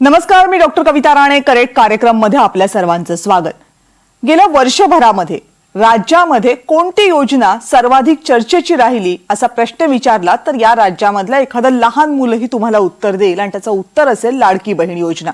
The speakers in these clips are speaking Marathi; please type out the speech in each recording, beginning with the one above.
नमस्कार, मी डॉक्टर कविता राणे. करेक्ट कार्यक्रम मध्ये आपल्या सर्वांचं स्वागत. गेल्या वर्षभरामध्ये राज्यामध्ये कोणती योजना सर्वाधिक चर्चेची राहिली असा प्रश्न विचारला तर या राज्यामधला एखादं लहान मुलंही तुम्हाला उत्तर देईल आणि त्याचं उत्तर असेल लाडकी बहीण योजना.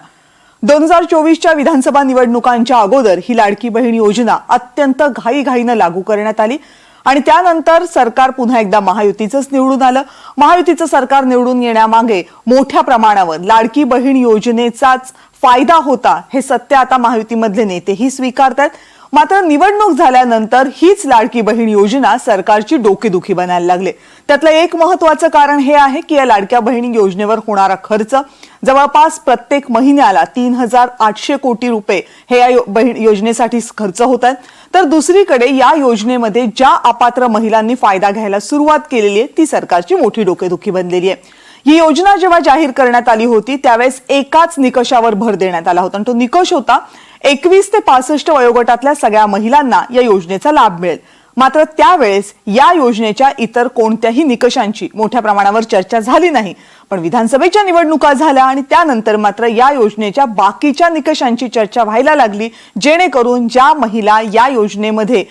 2024च्या विधानसभा निवडणुकांच्या अगोदर ही लाडकी बहीण योजना अत्यंत घाईघाईनं लागू करण्यात आली आणि त्यानंतर सरकार पुन्हा एकदा महायुतीचंच निवडून आलं. महायुतीचं सरकार निवडून येण्यामागे मोठ्या प्रमाणावर लाडकी बहीण योजनेचाच फायदा होता हे सत्य आता महायुतीमधले नेतेही स्वीकारतात. मात्र निवडणूक झाल्यानंतर हीच लाडकी बहीण योजना सरकारची डोकेदुखी बनायला लागले. त्यातलं एक महत्त्वाचं कारण हे आहे की या लाडक्या बहिणी योजनेवर होणारा खर्च जवळपास प्रत्येक महिन्याला 3,800 कोटी रुपये हे या योजनेसाठी खर्च होतात. तर दुसरीकडे या योजनेमध्ये ज्या अपात्र महिलांनी फायदा घ्यायला सुरुवात केलेली आहे ती सरकारची मोठी डोकेदुखी बनलेली आहे. ही योजना जेव्हा जाहीर करण्यात आली होती त्यावेळेस एकाच निकषावर भर देण्यात आला होता आणि तो निकष होता 21 ते 65 वयोगटातल्या सगळ्या महिलांना या योजनेचा लाभ मिळेल. मात्र त्यावेळेस या योजनेच्या इतर कोणत्याही निकषांची मोठ्या प्रमाणावर चर्चा झाली नाही. पण विधानसभेच्या निवडणुका झाल्या आणि त्यानंतर मात्र या योजनेच्या बाकीच्या निकषांची चर्चा व्हायला लागली, जेणेकरून ज्या महिला या योजनेमध्ये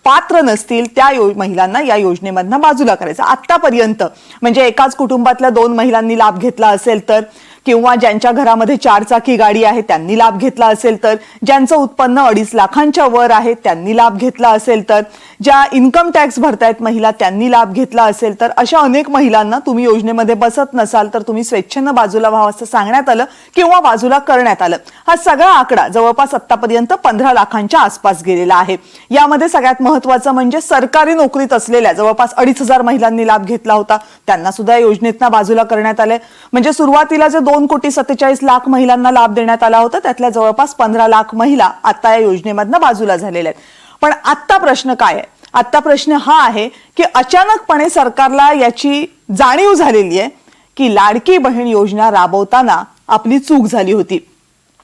पात्र नसतील त्या महिलांना या योजनेमधनं बाजूला करायचं. आतापर्यंत म्हणजे एकाच कुटुंबातल्या 2 महिलांनी लाभ घेतला असेल तर, किंवा ज्यांच्या घरामध्ये 4 चाकी गाडी आहे त्यांनी लाभ घेतला असेल तर, ज्यांचं उत्पन्न 2.5 लाखांच्या वर आहे त्यांनी लाभ घेतला असेल तर, ज्या इन्कम टॅक्स भरतायत महिला त्यांनी लाभ घेतला असेल तर, अशा अनेक महिलांना तुम्ही योजनेमध्ये बसत नसाल तर तुम्ही स्वेच्छेनं बाजूला व्हावं असं सांगण्यात आलं किंवा बाजूला करण्यात आलं. हा सगळा आकडा जवळपास आतापर्यंत 15 लाखांच्या आसपास गेलेला आहे. यामध्ये सगळ्यात महत्त्वाचं म्हणजे सरकारी नोकरीत असलेल्या जवळपास 2,500 महिलांनी लाभ घेतला होता, त्यांना सुद्धा योजनेतनं बाजूला करण्यात आले. म्हणजे सुरुवातीला जे 2,47,00,000 महिलांना लाभ देण्यात आला होता त्यातल्या जवळपास 15 लाख महिला आता या योजनेमधनं बाजूला झालेल्या आहेत. पण आत्ता प्रश्न काय आहे? आत्ता प्रश्न हा आहे की अचानकपणे सरकारला याची जाणीव झालेली आहे की लाडकी बहीण योजना राबवताना आपली चूक झाली होती.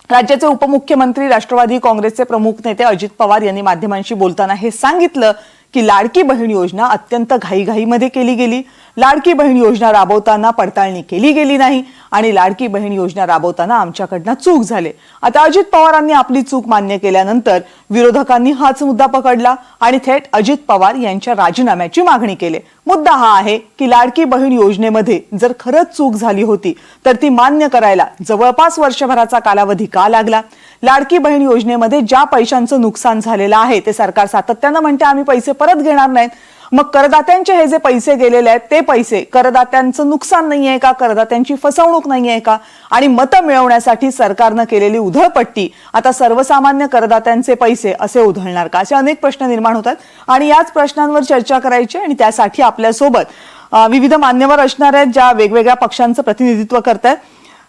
राज्याचे उपमुख्यमंत्री राष्ट्रवादी काँग्रेसचे प्रमुख नेते अजित पवार यांनी माध्यमांशी बोलताना हे सांगितलं की लाडकी बहीण योजना अत्यंत घाईघाईमध्ये केली गेली. लाडकी बहीण योजना राबवताना पडताळणी केली गेली नाही आणि लाडकी बहीण योजना राबवताना आमच्याकडनं चूक झाली. आता अजित पवारांनी आपली चूक मान्य केल्यानंतर विरोधकांनी हाच मुद्दा पकडला आणि थेट अजित पवार यांच्या राजीनाम्याची मागणी केली. मुद्दा हा आहे की लाडकी बहीण योजनेमध्ये जर खरंच चूक झाली होती तर ती मान्य करायला जवळपास वर्षभराचा कालावधी का लागला? लाडकी बहीण योजनेमध्ये ज्या पैशांचं नुकसान झालेलं आहे ते सरकार सातत्यानं म्हणते आम्ही पैसे परत घेणार नाहीत. मग करदात्यांचे हे जे पैसे गेलेले आहेत ते पैसे करदात्यांचं नुकसान नाहीये का? करदात्यांची फसवणूक नाहीये का? आणि मतं मिळवण्यासाठी सरकारनं केलेली उधळपट्टी आता सर्वसामान्य करदात्यांचे पैसे असे उधळणार का? असे अनेक प्रश्न निर्माण होतात आणि याच प्रश्नांवर चर्चा करायची आणि त्यासाठी आपल्यासोबत विविध मान्यवर असणार आहेत ज्या वेगवेगळ्या पक्षांचं प्रतिनिधित्व करतात.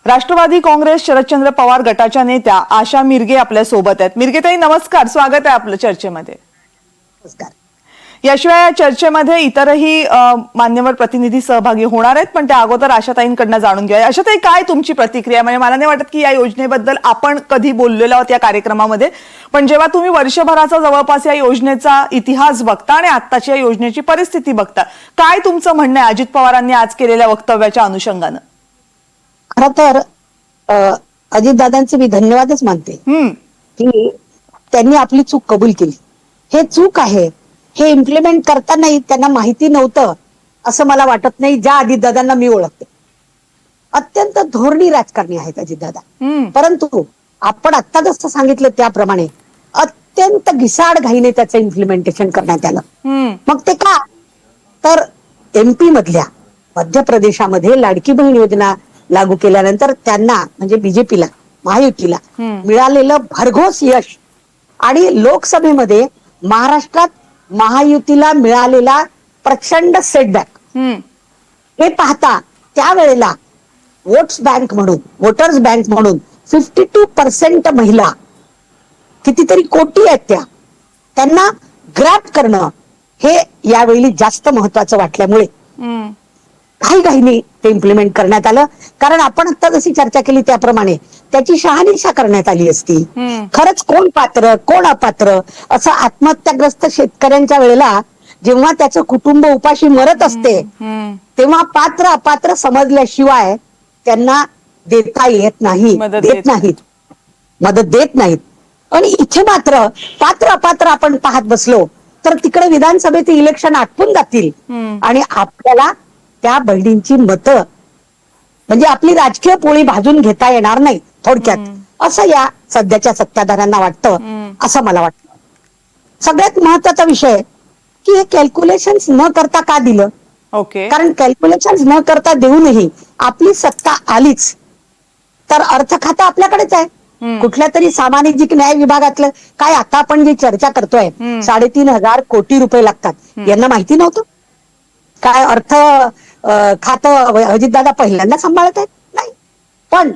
राष्ट्रवादी काँग्रेस शरदचंद्र पवार गटाच्या नेत्या आशा मिरगे आपल्या सोबत आहेत. मिरगेताई नमस्कार, स्वागत आहे आपलं चर्चेमध्ये. नमस्कार. याशिवाय या चर्चेमध्ये इतरही मान्यवर प्रतिनिधी सहभागी होणार आहेत, पण त्या अगोदर आशाताईंकडनं जाणून घेऊया. आशाताई, काय तुमची प्रतिक्रिया? म्हणजे मला नाही वाटत की या योजनेबद्दल आपण कधी बोललेलो आहोत या कार्यक्रमामध्ये, पण जेव्हा तुम्ही वर्षभराचा जवळपास या योजनेचा इतिहास बघता आणि आत्ताची या योजनेची परिस्थिती बघता, काय तुमचं म्हणणं आहे अजित पवारांनी आज केलेल्या वक्तव्याच्या अनुषंगानं? खरं तर अजितदादांचे मी धन्यवादच मानते की त्यांनी आपली चूक कबूल केली. हे चूक आहे हे इम्प्लिमेंट करताना त्यांना माहिती नव्हतं असं मला वाटत नाही. ज्या अजितदादांना मी ओळखते अत्यंत धोरणी राजकारणी आहेत अजितदादा, परंतु आपण आत्ता जसं सांगितलं त्याप्रमाणे अत्यंत घिसाड घाईने त्याचं इम्प्लिमेंटेशन करण्यात आलं. मग ते का तर MP मधल्या मध्य प्रदेशामध्ये लाडकी बहीण योजना लागू केल्यानंतर त्यांना म्हणजे बीजेपीला महायुतीला मिळालेलं भरघोस यश आणि लोकसभेमध्ये महाराष्ट्रात महायुतीला मिळालेला प्रचंड सेटबॅक हे पाहता त्यावेळेला वोटर्स बँक म्हणून 52% महिला, कितीतरी कोटी आहेत त्यांना ग्रॅब करणं हे यावेळी जास्त महत्वाचं वाटल्यामुळे घाईघाईने ते इम्प्लिमेंट करण्यात आलं. कारण आपण आता जशी चर्चा केली त्याप्रमाणे त्याची शहानिशा करण्यात आली असती. खरंच कोण पात्र कोण अपात्र असं आत्महत्याग्रस्त शेतकऱ्यांच्या वेळेला जेव्हा त्याचं कुटुंब उपाशी मरत असते तेव्हा पात्र अपात्र समजल्याशिवाय त्यांना देता येत नाही, मदत देत देत नाहीत, मदत देत नाहीत. आणि इथे मात्र पात्र अपात्र आपण पाहत बसलो तर तिकडे विधानसभेचे इलेक्शन आटपून जातील आणि आपल्याला त्या बहिणींची मतं म्हणजे आपली राजकीय पोळी भाजून घेता येणार नाही थोडक्यात, असं या सध्याच्या सत्ताधाऱ्यांना वाटतं, असं मला वाटतं. सगळ्यात महत्वाचा विषय की हे कॅल्क्युलेशन्स न करता का दिलं? ओके. कारण कॅल्क्युलेशन्स न करता देऊनही आपली सत्ता आलीच तर अर्थ खातं आपल्याकडेच आहे. कुठल्या तरी सामाजिक न्याय विभागातलं काय आता आपण जी चर्चा करतोय 3,500 कोटी रुपये लागतात, यांना माहिती नव्हतं काय? अर्थ खातं अजितदादा पहिल्यांदा सांभाळत आहेत? नाही. पण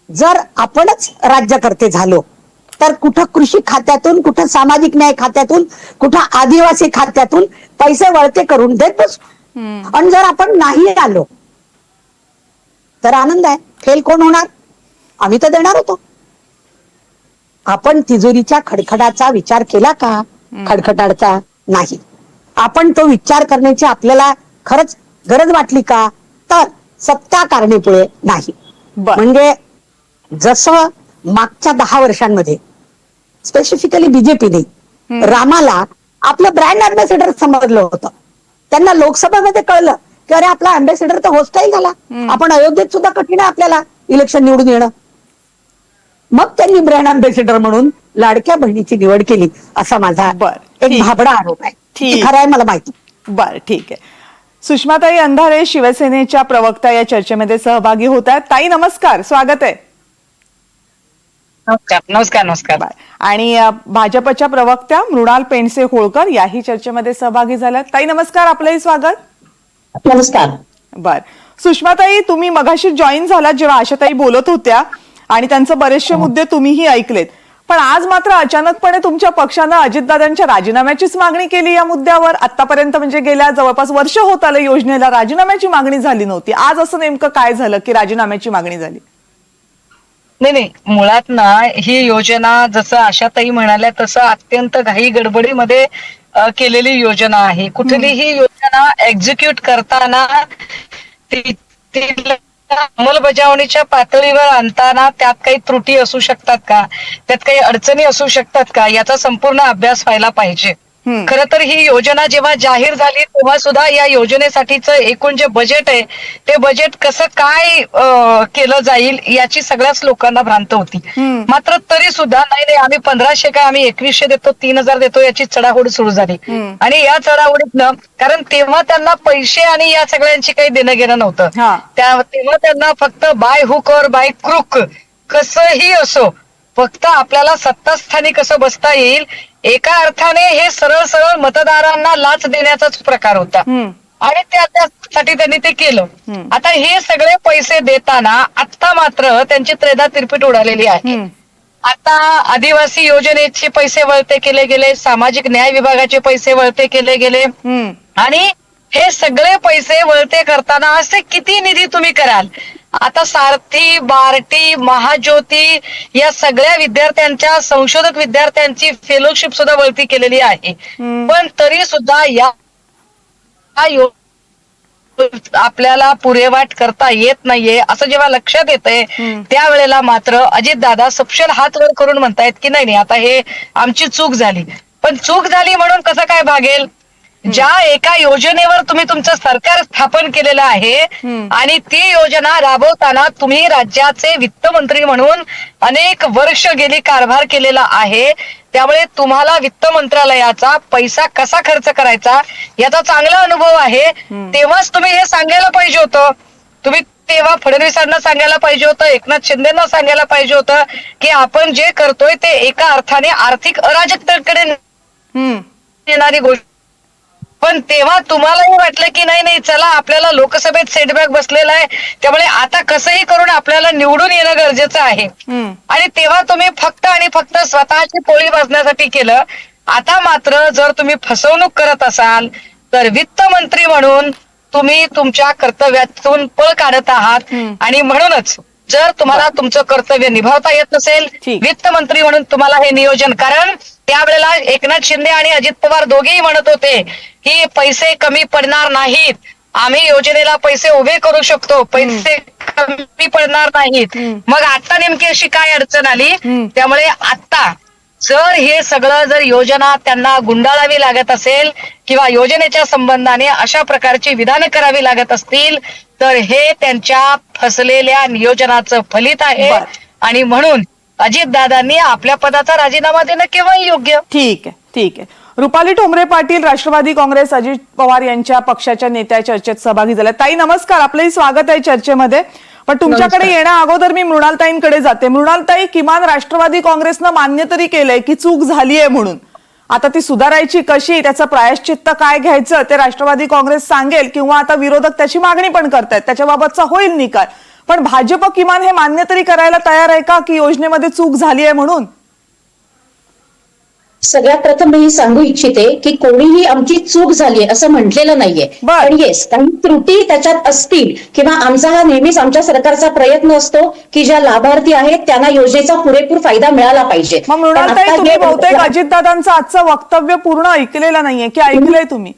जर आपणच राज्यकर्ते झालो तर कुठं कृषी खात्यातून, कुठं सामाजिक न्याय खात्यातून, कुठं आदिवासी खात्यातून पैसे वळते करून देत बसू. आणि जर आपण नाही आलो तर आनंद आहे, फेल कोण होणार? आम्ही तर देणार होतो. आपण तिजोरीच्या खडखडाचा विचार केला का? खडखडाचा नाही. आपण तो विचार करण्याची आपल्याला खरंच गरज वाटली का? तर सत्ता कारणीपुळे नाही. म्हणजे जसं मागच्या 10 वर्षांमध्ये स्पेसिफिकली बीजेपीने रामाला आपलं ब्रँड अँबॅसेडर समजलं होतं. त्यांना लोकसभेमध्ये कळलं की अरे आपला अँबॅसेडर तर होस्टाईल झाला, आपण अयोध्येत सुद्धा कठीण आहे आपल्याला इलेक्शन निवडून येणं. मग त्यांनी ब्रँड अँबॅसेडर म्हणून लाडक्या बहिणीची निवड केली, असा माझा एक भाबडा आरोप आहे. खरं आहे मला माहिती. बरं, ठीक आहे. सुषमाताई अंधारे शिवसेनेच्या प्रवक्ता या चर्चेमध्ये सहभागी होत आहेत. ताई नमस्कार, स्वागत आहे. नमस्कार. नमस्कार. आणि भाजपच्या प्रवक्त्या मृणाल पेंडसे होळकर याही चर्चेमध्ये सहभागी झाल्यात. ताई नमस्कार, आपलंही स्वागत. नमस्कार. बर, सुषमाताई तुम्ही मगाशी जॉईन झालात जेव्हा आशाताई बोलत होत्या आणि त्यांचे बरेचसे मुद्दे तुम्हीही ऐकलेत. पण आज मात्र अचानकपणे तुमच्या पक्षानं अजितदादांच्या राजीनाम्याचीच मागणी केली या मुद्द्यावर. आतापर्यंत म्हणजे गेल्या जवळपास वर्ष होत आलं योजनेला राजीनाम्याची मागणी झाली नव्हती. आज असं नेमकं काय झालं की राजीनाम्याची मागणी झाली? नाही, मुळात ना ही योजना जसं आशाताई म्हणाल्या तसं अत्यंत घाई गडबडीमध्ये केलेली योजना आहे. कुठलीही योजना एक्झिक्यूट करताना अंमलबजावणीच्या पातळीवर आणताना त्यात काही त्रुटी असू शकतात का, त्यात काही अडचणी असू शकतात का, याचा संपूर्ण अभ्यास व्हायला पाहिजे. खरं तर ही योजना जेव्हा जाहीर झाली तेव्हा सुद्धा या योजनेसाठीचं एकूण जे बजेट आहे ते बजेट कसं काय केलं जाईल याची सगळ्याच लोकांना भ्रांत होती. मात्र तरी सुद्धा नाही आम्ही 1,500 काय आम्ही 2,100 देतो, 3,000 देतो याची चढाओढ सुरू झाली. आणि या चढाओढीतनं कारण तेव्हा त्यांना पैसे आणि या सगळ्यांची काही देणं घेणं नव्हतं. तेव्हा त्यांना फक्त बाय हुक और बाय क्रुक कसंही असो फक्त आपल्याला सत्तास्थानी कसं बसता येईल एका अर्थाने हे सरळ सरळ मतदारांना लाच देण्याचाच प्रकार होता. आणि त्यासाठी त्यांनी ते केलं. आता हे सगळे पैसे देताना आता मात्र त्यांची त्रेधा तिरपीट उडालेली आहे. आता आदिवासी योजनेचे पैसे वळते केले गेले, सामाजिक न्याय विभागाचे पैसे वळते केले गेले आणि हे सगळे पैसे वळते करताना असे किती निधी तुम्ही कराल? आता सारथी, बार्टी, महाज्योती या सगळ्या विद्यार्थ्यांच्या संशोधक विद्यार्थ्यांची फेलोशिप सुद्धा वळती केलेली आहे. पण तरी सुद्धा या आपल्याला पुरेवाट करता येत नाहीये असं जेव्हा लक्षात येतंय त्यावेळेला मात्र अजितदादा सपशेल हात वर करून म्हणतायत की नाही आता हे आमची चूक झाली. पण चूक झाली म्हणून कसं काय भागेल? ज्या एका योजनेवर तुम्ही तुमचं सरकार स्थापन केलेलं आहे आणि ती योजना राबवताना तुम्ही राज्याचे वित्तमंत्री म्हणून अनेक वर्ष गेली कारभार केलेला आहे. त्यामुळे तुम्हाला वित्त मंत्रालयाचा पैसा कसा खर्च करायचा याचा चांगला अनुभव आहे. तेव्हाच तुम्ही हे सांगायला पाहिजे होतं. तुम्ही तेव्हा फडणवीसांना सांगायला पाहिजे होतं, एकनाथ शिंदेना सांगायला पाहिजे होतं की आपण जे करतोय ते एका अर्थाने आर्थिक अराजकतेकडे येणारी गोष्ट. पण तेव्हा तुम्हालाही वाटलं की नाही चला आपल्याला लोकसभेत सेटबॅक बसलेला आहे त्यामुळे आता कसंही करून आपल्याला निवडून येणं गरजेचं आहे. आणि तेव्हा तुम्ही फक्त आणि फक्त स्वतःची पोळी भाजण्यासाठी केलं. आता मात्र जर तुम्ही फसवणूक करत असाल तर वित्त मंत्री म्हणून तुम्ही तुमच्या कर्तव्यातून पळ काढत आहात. आणि म्हणूनच जर तुम्हाला तुमचं कर्तव्य निभावता येत नसेल वित्त मंत्री म्हणून तुम्हाला हे नियोजन, कारण त्यावेळेला एकनाथ शिंदे आणि अजित पवार दोघेही म्हणत होते की पैसे कमी पडणार नाहीत, आम्ही योजनेला पैसे उभे करू शकतो, पैसे कमी पडणार नाहीत. मग आता नेमकी अशी काय अडचण आली? त्यामुळे आता जर हे सगळं जर योजना त्यांना गुंडाळावी लागत असेल किंवा योजनेच्या संबंधाने अशा प्रकारची विधानं करावी लागत असतील तर हे त्यांच्या फसलेल्या नियोजनाचं फलित आहे. बरं. आणि म्हणून अजितदादांनी आपल्या पदाचा राजीनामा देणं केव्हाही योग्य. ठीक आहे, ठीक आहे. रुपाली ठोंबरे पाटील, राष्ट्रवादी काँग्रेस, अजित पवार यांच्या पक्षाच्या नेत्या चर्चेत सहभागी झाल्या. ताई नमस्कार, आपलंही स्वागत आहे चर्चेमध्ये. पण तुमच्याकडे येण्या अगोदर मी मृणालताईंकडे जाते. मृणालताई, किमान राष्ट्रवादी काँग्रेसनं मान्य तरी केलंय की चूक झालीये म्हणून. आता ती सुधारायची कशी, त्याचं प्रायश्चित्त काय घ्यायचं ते राष्ट्रवादी काँग्रेस सांगेल किंवा आता विरोधक त्याची मागणी पण करतायत, त्याच्याबाबतचा होईल निकाल. पण भाजप किमान हे मान्य तरी करायला तयार आहे का की योजनेमध्ये चूक झाली आहे म्हणून? सगळ्यात प्रथम मी सांगू इच्छिते की कोणीही आमची चूक झाली असं म्हटलेलं नाहीये. पण येस, काही त्रुटी त्याच्यात असतील किंवा आमचा हा नेहमीच आमच्या सरकारचा प्रयत्न असतो की ज्या लाभार्थी आहेत त्यांना योजनेचा पुरेपूर फायदा मिळाला पाहिजे. मग मृणालताई, तुम्ही बहुतेक अजितदादांचं आजचं वक्तव्य पूर्ण ऐकलेलं नाहीये की ऐकलंय तुम्ही?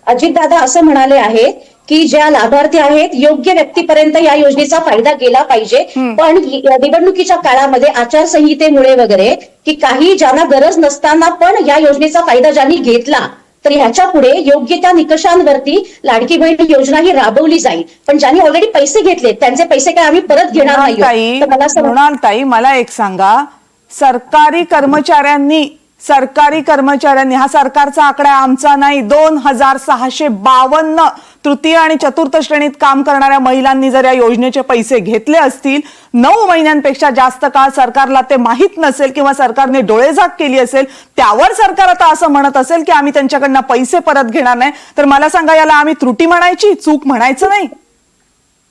अजितदादा असं म्हणाले आहेत की ज्या लाभार्थी आहेत योग्य व्यक्तीपर्यंत या योजनेचा फायदा गेला पाहिजे. पण निवडणुकीच्या काळामध्ये आचारसंहितेमुळे वगैरे की काही ज्यांना गरज नसताना पण या योजनेचा फायदा ज्यांनी घेतला तर ह्याच्या पुढे योग्य त्या निकषांवरती लाडकी बहीण योजना ही राबवली जाईल. पण ज्यांनी ऑलरेडी पैसे घेतले त्यांचे पैसे काय आम्ही परत घेणार नाही. मृणालताई, मला एक सांगा, सरकारी कर्मचाऱ्यांनी, हा सरकारचा आकडा आमचा नाही, 2652 तृतीय आणि चतुर्थ श्रेणीत काम करणाऱ्या महिलांनी जर या योजनेचे पैसे घेतले असतील, 9 महिन्यांपेक्षा जास्त काळ सरकारला ते माहीत नसेल किंवा सरकारने डोळेझाक केली असेल, त्यावर सरकार आता असं म्हणत असेल की आम्ही त्यांच्याकडनं पैसे परत घेणार नाही, तर मला सांगा, याला आम्ही त्रुटी म्हणायची, चूक म्हणायचं नाही?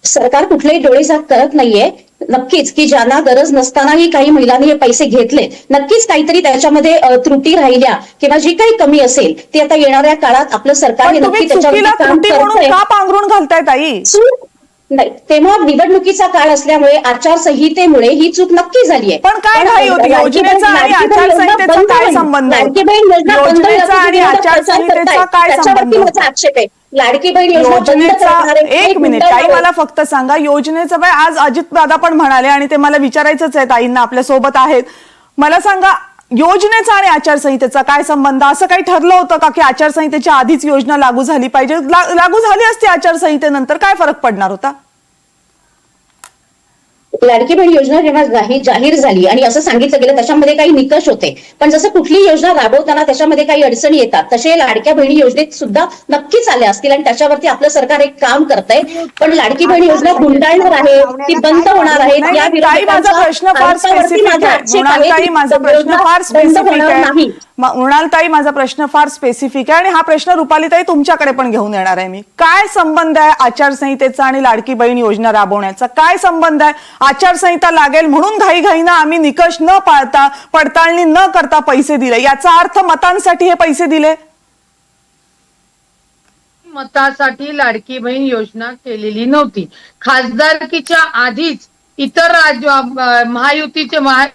सरकार कुठलेही डोळेझाक करत नाहीये. नक्कीच की ज्यांना गरज नसतानाही काही महिलांनी हे पैसे घेतले, नक्कीच काहीतरी त्याच्यामध्ये त्रुटी राहिल्या किंवा जी काही कमी असेल ती आता येणाऱ्या काळात आपलं सरकार नक्की त्याच्यावर काम करतंय. का पांघरून घालताय ताई? नाही, तेव्हा निवडणुकीचा काळ असल्यामुळे आचारसंहितेमुळे ही चूक नक्की झालीये. पण काय घाई होती? योजनेचा आणि आचारसंहितेचा काय संबंध? योजनेचा आणि आचारसंहितेचा काय संबंध? माझा आक्षेप आहे लाडकी बहीण योजना. एक मिनिट ताई, मला फक्त सांगा, योजनेचं बाय आज अजित दादा पण म्हणाले आणि ते मला विचारायचंच आहे, ताईंना आपल्या सोबत आहेत, मला सांगा, योजनेचा आणि आचारसंहितेचा काय संबंध? असं काही ठरलं होतं का की आचारसंहितेच्या आधीच योजना लागू झाली पाहिजे? लागू झाली असती आचारसंहितेनंतर, काय फरक पडणार होता? लाडकी बहीण योजना जेव्हा जाहीर झाली आणि असं सांगितलं गेलं त्याच्यामध्ये काही निकष होते, पण जसं कुठली योजना राबवताना त्याच्यामध्ये काही अडचणी येतात तसे लाडक्या बहिणी योजनेत सुद्धा नक्कीच आल्या असतील आणि त्याच्यावरती आपलं सरकार एक काम करतंय. पण लाडकी बहीण योजना गुंडाळणार आहे, ती बंद होणार आहे, या माझा प्रश्न फार स्पेसिफिक आहे. माझा प्रश्न फार स्पेसिफिक आहे. मृणालताई, माझा प्रश्न फार स्पेसिफिक आहे आणि हा प्रश्न रुपालीताई तुमच्याकडे पण घेऊन येणार आहे मी. काय संबंध आहे आचारसंहितेचा आणि लाडकी बहीण योजना राबवण्याचा? काय संबंध आहे? आचारसंहिता लागेल म्हणून घाईघाईनं आम्ही निकष न पाळता, पडताळणी न करता पैसे दिले, याचा अर्थ मतांसाठी हे पैसे दिले? मतासाठी लाडकी बहीण योजना केलेली नव्हती. खासदारकीच्या आधीच इतर राज्य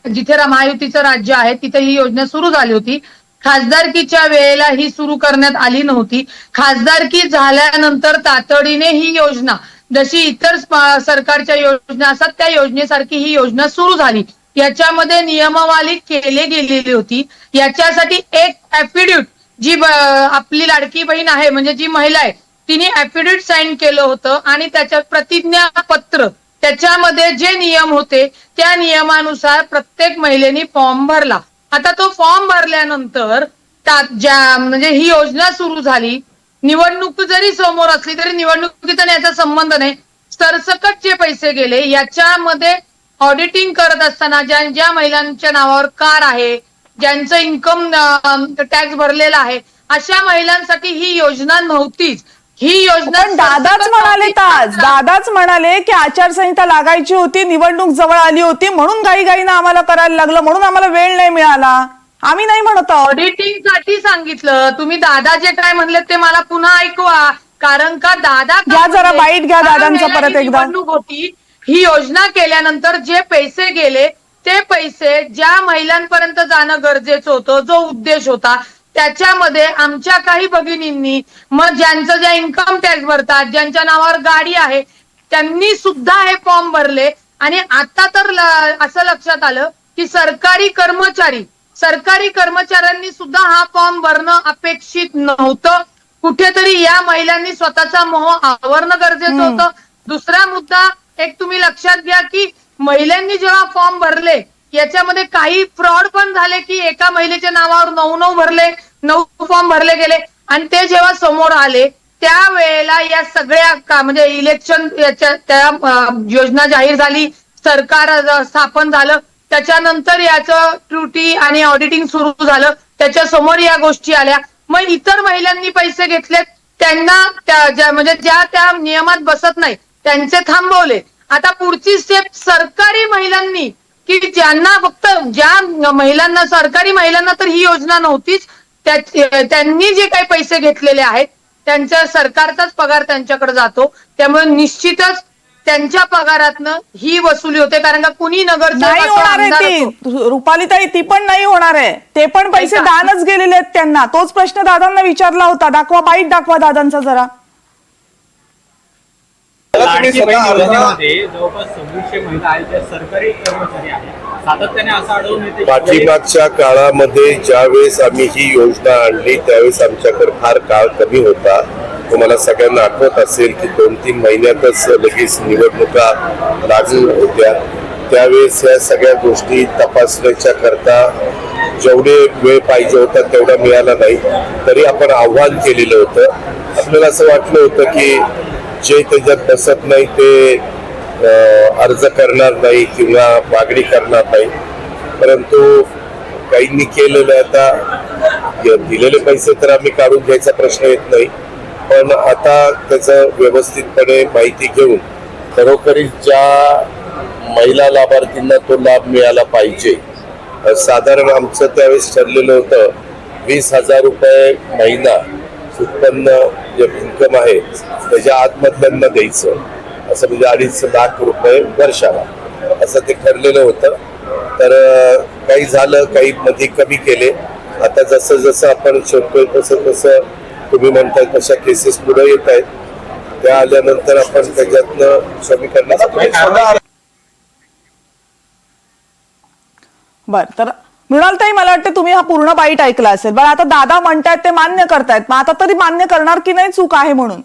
जिथे महायुतीचं राज्य आहे तिथे ही योजना सुरू झाली होती. खासदारकीच्या वेळेला ही सुरू करण्यात आली नव्हती. खासदारकी झाल्यानंतर तातडीने ही योजना, जशी इतर सरकारच्या योजना असतात त्या योजनेसारखी ही योजना सुरू झाली. याच्यामध्ये नियमावली केली गेलेली होती. याच्यासाठी एक ऍफिडेव्हिट, जी आपली लाडकी बहीण आहे म्हणजे जी महिला आहे तिने ऍफिडेव्हिट साईन केलं होतं आणि त्याच्यात प्रतिज्ञापत्र, त्याच्यामध्ये जे नियम होते त्या नियमानुसार प्रत्येक महिलेने फॉर्म भरला. आता तो फॉर्म भरल्यानंतर म्हणजे ही योजना सुरू झाली. निवडणूक जरी समोर असली तरी निवडणुकीचा याचा संबंध नाही. सरसकट जे पैसे गेले याच्यामध्ये ऑडिटिंग करत असताना ज्या महिलांच्या नावावर कार आहे, ज्यांचं इन्कम टॅक्स भरलेला आहे, अशा महिलांसाठी ही योजना नव्हतीच. ही योजना दादाच म्हणाले की आचारसंहिता लागायची होती, निवडणूक जवळ आली होती म्हणून घाईघाईनं आम्हाला करायला लागलं, म्हणून आम्हाला वेळ नाही मिळाला. आम्ही नाही म्हणत ऑडिटिंग साठी सांगितलं. तुम्ही दादा जे काय म्हणले ते मला पुन्हा ऐकवा, कारण का दादा घ्या जरा बाईट घ्या दादांचं परत एकदा. निवडणूक होती, ही योजना केल्यानंतर जे पैसे गेले ते पैसे ज्या महिलांपर्यंत जाणं गरजेचं होतं, जो उद्देश होता, त्याच्यामध्ये आमच्या काही भगिनींनी, मग ज्यांचं इन्कम टॅक्स भरतात, ज्यांच्या नावावर गाडी आहे, त्यांनी सुद्धा हे फॉर्म भरले. आणि आता तर असं लक्षात आलं की सरकारी कर्मचाऱ्यांनी सुद्धा हा फॉर्म भरणं अपेक्षित नव्हतं. कुठेतरी या महिलांनी स्वतःचा मोह आवरणं गरजेचं होतं. दुसरा मुद्दा एक तुम्ही लक्षात घ्या की महिलांनी जेव्हा फॉर्म भरले याच्यामध्ये काही फ्रॉड पण झाले की एका महिलेच्या नावावर 9 फॉर्म भरले गेले. आणि ते जेव्हा समोर आले त्यावेळेला या सगळ्या म्हणजे इलेक्शन त्या योजना जाहीर झाली, सरकार स्थापन झालं, त्याच्यानंतर याचं त्रुटी आणि ऑडिटिंग सुरू झालं, त्याच्या समोर या गोष्टी आल्या. मग इतर महिलांनी पैसे घेतले त्यांना ज्या त्या नियमात बसत नाही त्यांचे थांबवले. आता पुढची स्टेप सरकारी महिलांनी की ज्यांना फक्त ज्या महिलांना सरकारी महिलांना तर ही योजना नव्हतीच, त्यांनी जे काही पैसे घेतलेले आहेत त्यांच्या सरकारचाच पगार त्यांच्याकडे जातो. त्यामुळे निश्चितच त्यांच्या पगारातनं ही वसुली होते. कारण का कुणी नाही होणार आहे ती रुपालीताई, ती पण नाही होणार आहे. ते पण पैसे दानच गेलेले आहेत त्यांना. तोच प्रश्न दादांना विचारला होता. दाखवा, बाईट दाखवा दादांचा जरा. लाडकी बहीण योजनेमध्ये जवळपास 2600 महिला आहेत ज्या सरकारी कर्मचारी आहेत. सातत्याने असं आढळून येते पाठीमागच्या काळामध्ये ज्यावेळेस आम्ही ही योजना आणली त्यावेळेस आमच्याकडे फार काळ कमी होता. तुम्हाला सगळ्यांना आठवत असेल की 2-3 महिन्यातच लगेच निवडणुका लागू होत्या. त्यावेळेस या सगळ्या गोष्टी तपासण्याच्या करता जेवढे वेळ पाहिजे होता तेवढा मिळाला नाही. तरी आपण आव्हान केलेलं होतं. आपल्याला असं वाटलं होतं की जे त्याच्यात बसत नाही ते अर्ज करणार नाही किंवा मागणी करणार नाही. परंतु काहींनी केलेलं, आता दिलेले पैसे तर आम्ही काढून घ्यायचा प्रश्न येत नाही, पण आता त्याचं व्यवस्थितपणे माहिती घेऊन खरोखरीच ज्या महिला लाभार्थींना तो लाभ मिळाला पाहिजे. साधारण आमचं त्यावेळेस ठरलेलं होतं 20,000 रुपये महिना उत्पन्न जे इन्कम आहे त्याच्या आतमधल्यांना द्यायचं, असं म्हणजे 2.5 लाख रुपये वर्षाला असं ते ठरलेलं होतं. तर काही झालं, काही मध्ये कमी केले. आता जसं जसं आपण शोधतोय तसं तुम्ही म्हणताय तशा केसेस पुढे येत आहेत. त्या आल्यानंतर आपण त्याच्यातनं कमी करण्याचा प्रयत्न. बरं, तर मृणालताई मला वाटतं तुम्ही हा पूर्ण बाईट ऐकला असेल. बरं, आता दादा म्हणतायत ते मान्य करतायत, मग आता तरी मान्य करणार की नाही चूक आहे म्हणून?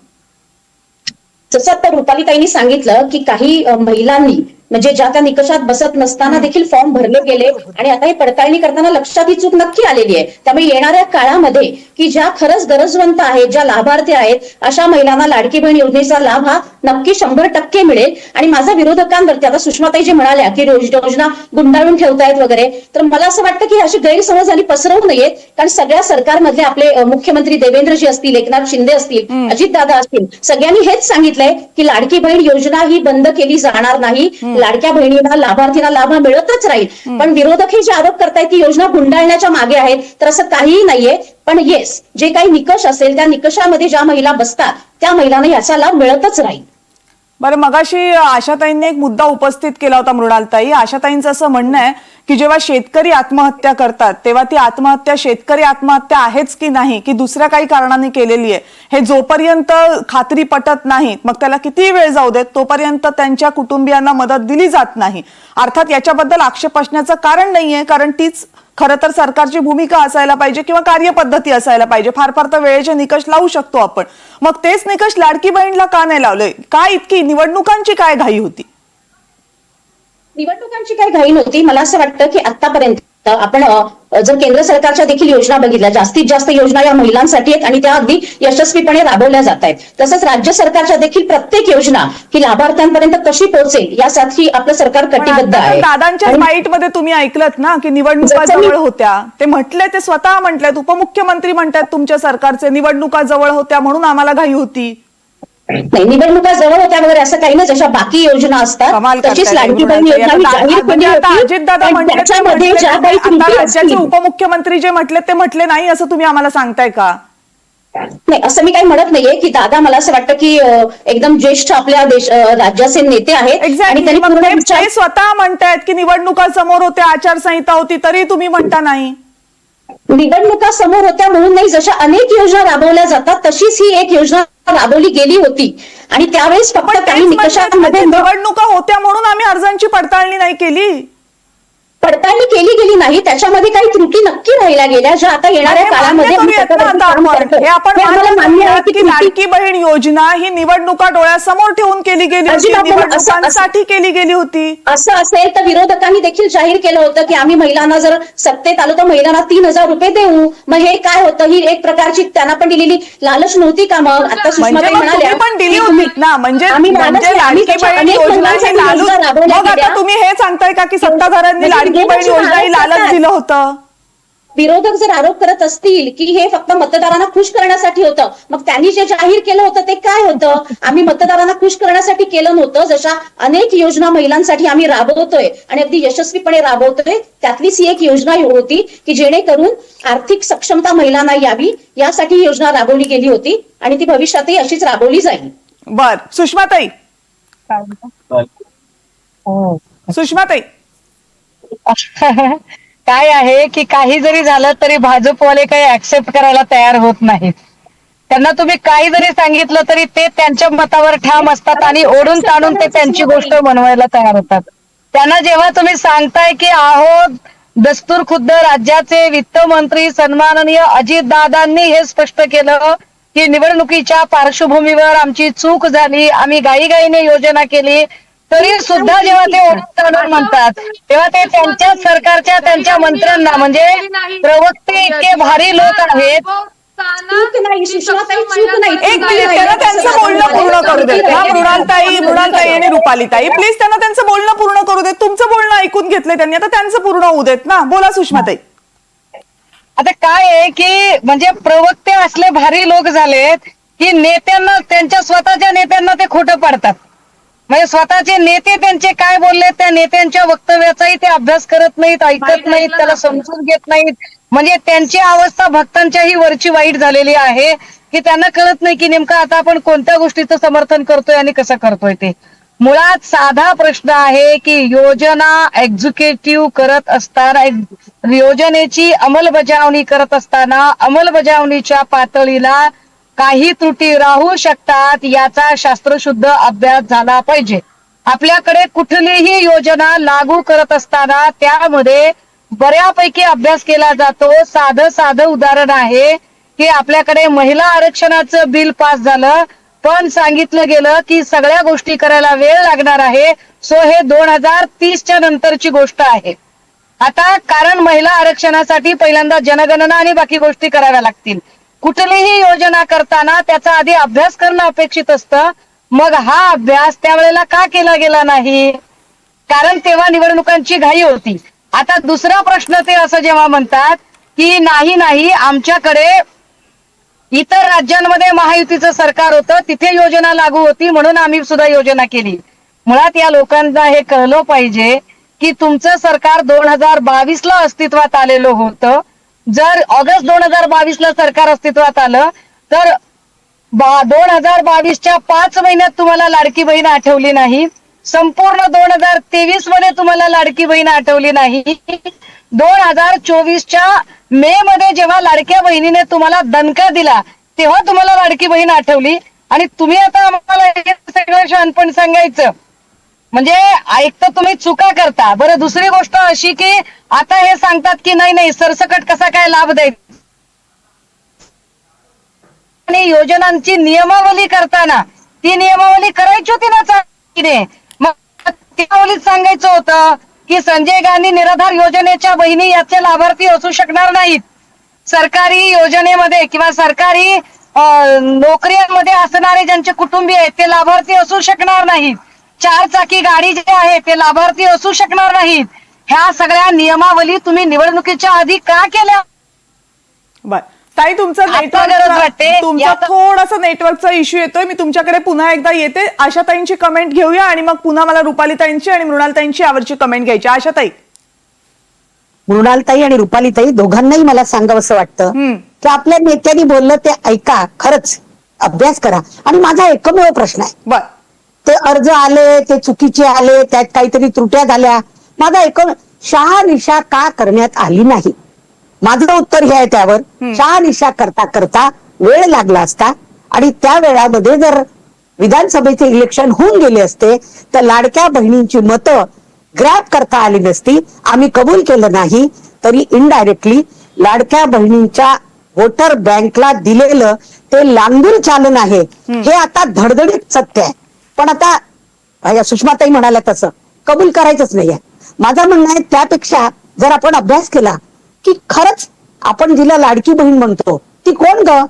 जसं आता रुपालीताईंनी सांगितलं की काही महिलांनी म्हणजे ज्या त्या निकषात बसत नसताना देखील फॉर्म भरले गेले आणि आता ही पडताळणी करताना लक्षात ही चूक नक्की आलेली आहे. त्यामुळे येणाऱ्या काळामध्ये की ज्या खरंच गरजवंत आहेत, ज्या लाभार्थी आहेत, अशा महिलांना लाडकी बहीण योजनेचा लाभ हा नक्की 100% मिळेल. आणि माझा विरोधकांवरती आता सुषमाताई जे म्हणाल्या की योजना गुंडाळून ठेवतायत वगैरे, तर मला असं वाटतं की अशी गैरसमज आणि पसरवू नयेत. कारण सगळ्या सरकारमधले आपले मुख्यमंत्री देवेंद्रजी असतील, एकनाथ शिंदे असतील, अजितदादा असतील, सगळ्यांनी हेच सांगितलंय की लाडकी बहीण योजना ही बंद केली जाणार नाही. लाडक्या बहिणींना लाभार्थींना लाभ मिळतच राहील. पण विरोधक हे जे आरोप करतायत की योजना गुंडाळण्याच्या मागे आहेत, तर असं काहीही नाहीये. पण येस, जे काही निकष असेल त्या निकषामध्ये ज्या महिला बसतात त्या महिलांना याचा लाभ मिळतच राहील. बरं, मगाशी आशाताईंनी एक मुद्दा उपस्थित केला होता मृणालताई. आशाताईंचं असं म्हणणं आहे की जेव्हा शेतकरी आत्महत्या करतात तेव्हा ती आत्महत्या शेतकरी आत्महत्या आहेच की नाही, की दुसऱ्या काही कारणाने केलेली आहे, हे जोपर्यंत खात्री पटत नाही मग त्याला किती वेळ जाऊ देत तोपर्यंत त्यांच्या कुटुंबियांना मदत दिली जात नाही. अर्थात याच्याबद्दल आक्षेप असण्याचं कारण नाहीये, कारण तीच खरं तर सरकारची भूमिका असायला पाहिजे किंवा कार्यपद्धती असायला पाहिजे. फार फार तर वेळेचे निकष लावू शकतो आपण. मग तेच निकष लाडकी बहीणला का नाही लावले? काय इतकी निवडणुकांची काय घाई होती? निवडणुकांची काही घाई नव्हती. मला असं वाटतं की आतापर्यंत आपण जर केंद्र सरकारच्या देखील योजना बघितल्या, जास्तीत जास्त योजना या महिलांसाठी आहेत आणि त्या अगदी यशस्वीपणे राबवल्या जात आहेत. तसंच राज्य सरकारच्या देखील प्रत्येक योजना ही लाभार्थ्यांपर्यंत कशी पोहोचेल यासाठी आपलं सरकार कटिबद्ध आहे. दादांच्या बाईटमध्ये तुम्ही ऐकलत ना की निवडणुका जवळ होत्या, ते म्हटले, ते स्वतः म्हटलेत, उपमुख्यमंत्री म्हणतात तुमच्या सरकारचे निवडणुका जवळ होत्या म्हणून आम्हाला घाई होती. नाही, निवडणुका जवळ होत्या वगैरे असं काही नाही. जशा बाकी योजना असतात तशीच लाडकी बहीण योजना जाहीर केली होती. अजितदादा त्याच्यामध्ये ज्या काही त्रुटी राज्याचे उपमुख्यमंत्री जे म्हटले ते म्हटले नाही असं तुम्ही आम्हाला सांगताय का? नाही, असं मी काही म्हणत नाहीये की दादा मला असं वाटतं की एकदम ज्येष्ठ आपल्या राज्याचे नेते आहेत आणि त्यांनी ते स्वतः म्हणतायत की निवडणुका समोर होत्या, आचारसंहिता होती, तरी तुम्ही म्हणता नाही. निवडणुका समोर होत्या म्हणून नाही, जशा अनेक योजना राबवल्या जातात तशीच ही एक योजना राबवली गेली होती आणि त्यावेळेस फक्त काही निकषांमध्ये निवडणुका होत्या म्हणून आम्ही अर्जांची पडताळणी नाही केली. पडताळणी केली गेली नाही, त्याच्यामध्ये काही त्रुटी नक्की राहिल्या गेल्या ज्या आता येणाऱ्या काळामध्ये आम्ही त्याच्यावरती काम करतो. हे आपण हे आम्हाला मान्य आहे की की त्रुटी- लाडकी बहीण योजना ही निवडणुका डोळ्यासमोर ठेवून केली गेली होती, अजिबात नाही. निवडणुकांसाठी केली गेली होती. असं असेल तर विरोधकांनी देखील जाहीर केलं होतं की आम्ही महिलांना जर सत्तेत आलो तर महिलांना 3,000 रुपये देऊ. मग हे काय होतं, ही एक प्रकारची त्यांना पण दिलेली लालच नव्हती का? मग आता म्हणजे सुषमाताई मग म्हणाल्या तुम्ही पण दिली की तुम्ही- होती ना, म्हणजे आम्ही लालच म्हणजे नाही, आम्ही लाडकी त्याच्या बहीण अनेक योजना ही महिलांसाठी लालूच. योजना राबवल्या मग आता गेल्या. तुम्ही हे सांगताय का की सत्ताधाऱ्यांनी म्हणजे लाडकी बहीण विरोधक योजना ही आरोप लालच करतात. दिलं होतं? विरोधक जर आरोप करत असतील की हे फक्त मतदारांना खुश करण्यासाठी होतं, मग त्यांनी जे जाहीर केलं होतं ते काय होतं? आम्ही मतदारांना खुश करण्यासाठी केलं नव्हतं. जशा अनेक योजना महिलांसाठी आम्ही राबवतोय आणि अगदी यशस्वीपणे राबवतोय, त्यातलीच ही एक योजना होती की जेणेकरून आर्थिक सक्षमता महिलांना यावी यासाठी ही योजना राबवली गेली होती आणि ती भविष्यातही अशीच राबवली जाईल. बर, सुषमाताई. सुषमाताई, काय आहे की काही जरी झालं तरी भाजपवाले काही ऍक्सेप्ट करायला तयार होत नाहीत. त्यांना तुम्ही काही जरी सांगितलं तरी ते त्यांच्या मतावर ठाम असतात आणि ओढून ताणून ते त्यांची गोष्ट बनवायला तयार होतात. त्यांना जेव्हा तुम्ही सांगताय की आहो दस्तूर खुद्द राज्याचे वित्तमंत्री सन्माननीय अजितदादांनी हे स्पष्ट केलं की निवडणुकीच्या पार्श्वभूमीवर आमची चूक झाली, आम्ही घाईघाईने योजना केली, तरी सुद्धा जेव्हा ते ओढून ताणून म्हणतात तेव्हा ते त्यांच्या सरकारच्या त्यांच्या मंत्र्यांना म्हणजे प्रवक्ते इतके भारी लोक आहेत. चूक नाही सुषमाताई, चूक नाही. एक मिनिट, त्यांना त्यांचं बोलणं पूर्ण करू देत. हा, मृणालताई आणि रुपालीताई, प्लीज त्यांना त्यांचं बोलणं पूर्ण करू देत. तुमचं बोलणं ऐकून घेतलंय त्यांनी, आता त्यांचं पूर्ण होऊ देत ना. बोला सुषमाताई. आता काय आहे की म्हणजे प्रवक्ते असले भारी लोक झालेत की नेत्यांना, त्यांच्या स्वतःच्या नेत्यांना ते खोटं पाडतात. म्हणजे स्वतःचे नेते त्यांचे काय बोलले त्या नेत्यांच्या वक्तव्याचाही ते अभ्यास करत नाहीत, ऐकत नाहीत, त्याला समजून घेत नाहीत. म्हणजे त्यांची अवस्था भक्तांच्याही वरची वाईट झालेली आहे की त्यांना कळत नाही की नेमकं आता आपण कोणत्या गोष्टीचं समर्थन करतोय आणि कसं करतोय. ते मुळात साधा प्रश्न आहे की योजना एक्झिक्युटिव्ह करत असताना, योजनेची अंमलबजावणी करत असताना अंमलबजावणीच्या पातळीला काही त्रुटी राहू शकतात याचा शास्त्रशुद्ध अभ्यास झाला पाहिजे. आपल्याकडे कुठलीही योजना लागू करत असताना त्यामध्ये बऱ्यापैकी अभ्यास केला जातो. साधं उदाहरण आहे की आपल्याकडे महिला आरक्षणाचं बिल पास झालं, पण सांगितलं गेलं की सगळ्या गोष्टी करायला वेळ लागणार आहे. सो हे 2030च्या नंतरची गोष्ट आहे. आता कारण महिला आरक्षणासाठी पहिल्यांदा जनगणना आणि बाकी गोष्टी कराव्या लागतील. कुठलीही योजना करताना त्याचा आधी अभ्यास करणं अपेक्षित असतं. मग हा अभ्यास त्यावेळेला का केला गेला नाही? कारण तेव्हा निवडणुकांची घाई होती. आता दुसरा प्रश्न ते असं जेव्हा म्हणतात की नाही आमच्याकडे इतर राज्यांमध्ये महायुतीचं सरकार होतं, तिथे योजना लागू होती म्हणून आम्ही सुद्धा योजना केली. मुळात या लोकांना हे कळलं पाहिजे की तुमचं सरकार 2022ला अस्तित्वात आलेलं होतं. जर ऑगस्ट 2022ला सरकार अस्तित्वात आलं तर 2022च्या 5 महिन्यात तुम्हाला लाडकी बहीण आठवली नाही. संपूर्ण 2023 मध्ये तुम्हाला लाडकी बहीण आठवली नाही. 2024च्या मे मध्ये जेव्हा लाडक्या बहिणीने तुम्हाला दणका दिला तेव्हा तुम्हाला लाडकी बहीण आठवली आणि तुम्ही आता आम्हाला हे सगळं शहाणपण सांगायचं म्हणजे ऐकतं तुम्ही चुका करता. बरं, दुसरी गोष्ट अशी की आता हे सांगतात की नाही सरसकट कसा काय लाभ द्यायचा आणि योजनांची नियमावली करताना ती नियमावली करायची होती ना चांगलीने. मग नियमावलीत सांगायचं होतं की संजय गांधी निराधार योजनेच्या बहिणी याचे लाभार्थी असू शकणार नाहीत. सरकारी योजनेमध्ये किंवा सरकारी नोकऱ्यांमध्ये असणारे ज्यांचे कुटुंबीय आहेत ते लाभार्थी असू शकणार नाहीत. 4 चाकी गाडी जे आहे ते लाभार्थी असू शकणार नाहीत. ह्या सगळ्या नियमावली तुम्ही निवडणुकीच्या आधी का केल्या? बर ताई, तुमचं आता गरज वाटते तुमचा थोडासा नेटवर्कचा इश्यू येतोय. मी तुमच्याकडे पुन्हा एकदा येते. आशाताईंची कमेंट घेऊया आणि मग पुन्हा मला रुपालीताईंची आणि मृणालताईंची यावरची कमेंट घ्यायची. आशाताई. मृणालताई आणि रुपालीताई दोघांनाही मला सांगावंसं वाटतं की आपल्या नेत्यांनी बोललं ते ऐका, खरंच अभ्यास करा. आणि माझा एकमेव प्रश्न आहे, बर ते अर्ज आले ते चुकीचे आले, त्यात काहीतरी त्रुट्या झाल्या, माझा शहानिशा का करण्यात आली नाही? माझं उत्तर हे आहे त्यावर, शहानिशा करता करता वेळ लागला असता आणि त्या वेळामध्ये जर विधानसभेचे इलेक्शन होऊन गेले असते तर लाडक्या बहिणींची मतं ग्रॅब करता आली नसती. आम्ही कबूल केलं नाही तरी इनडायरेक्टली लाडक्या बहिणींच्या वोटर बँकला दिलेलं ते लांगूर चालन आहे हे आता धडधडीत सत्य आहे. पण आता सुषमाताई म्हणाल्या तसं कबूल करायचंच नाहीये. माझं म्हणणं आहे त्यापेक्षा जर आपण अभ्यास केला की खरंच आपण जिला लाडकी बहीण म्हणतो ती कोण ग?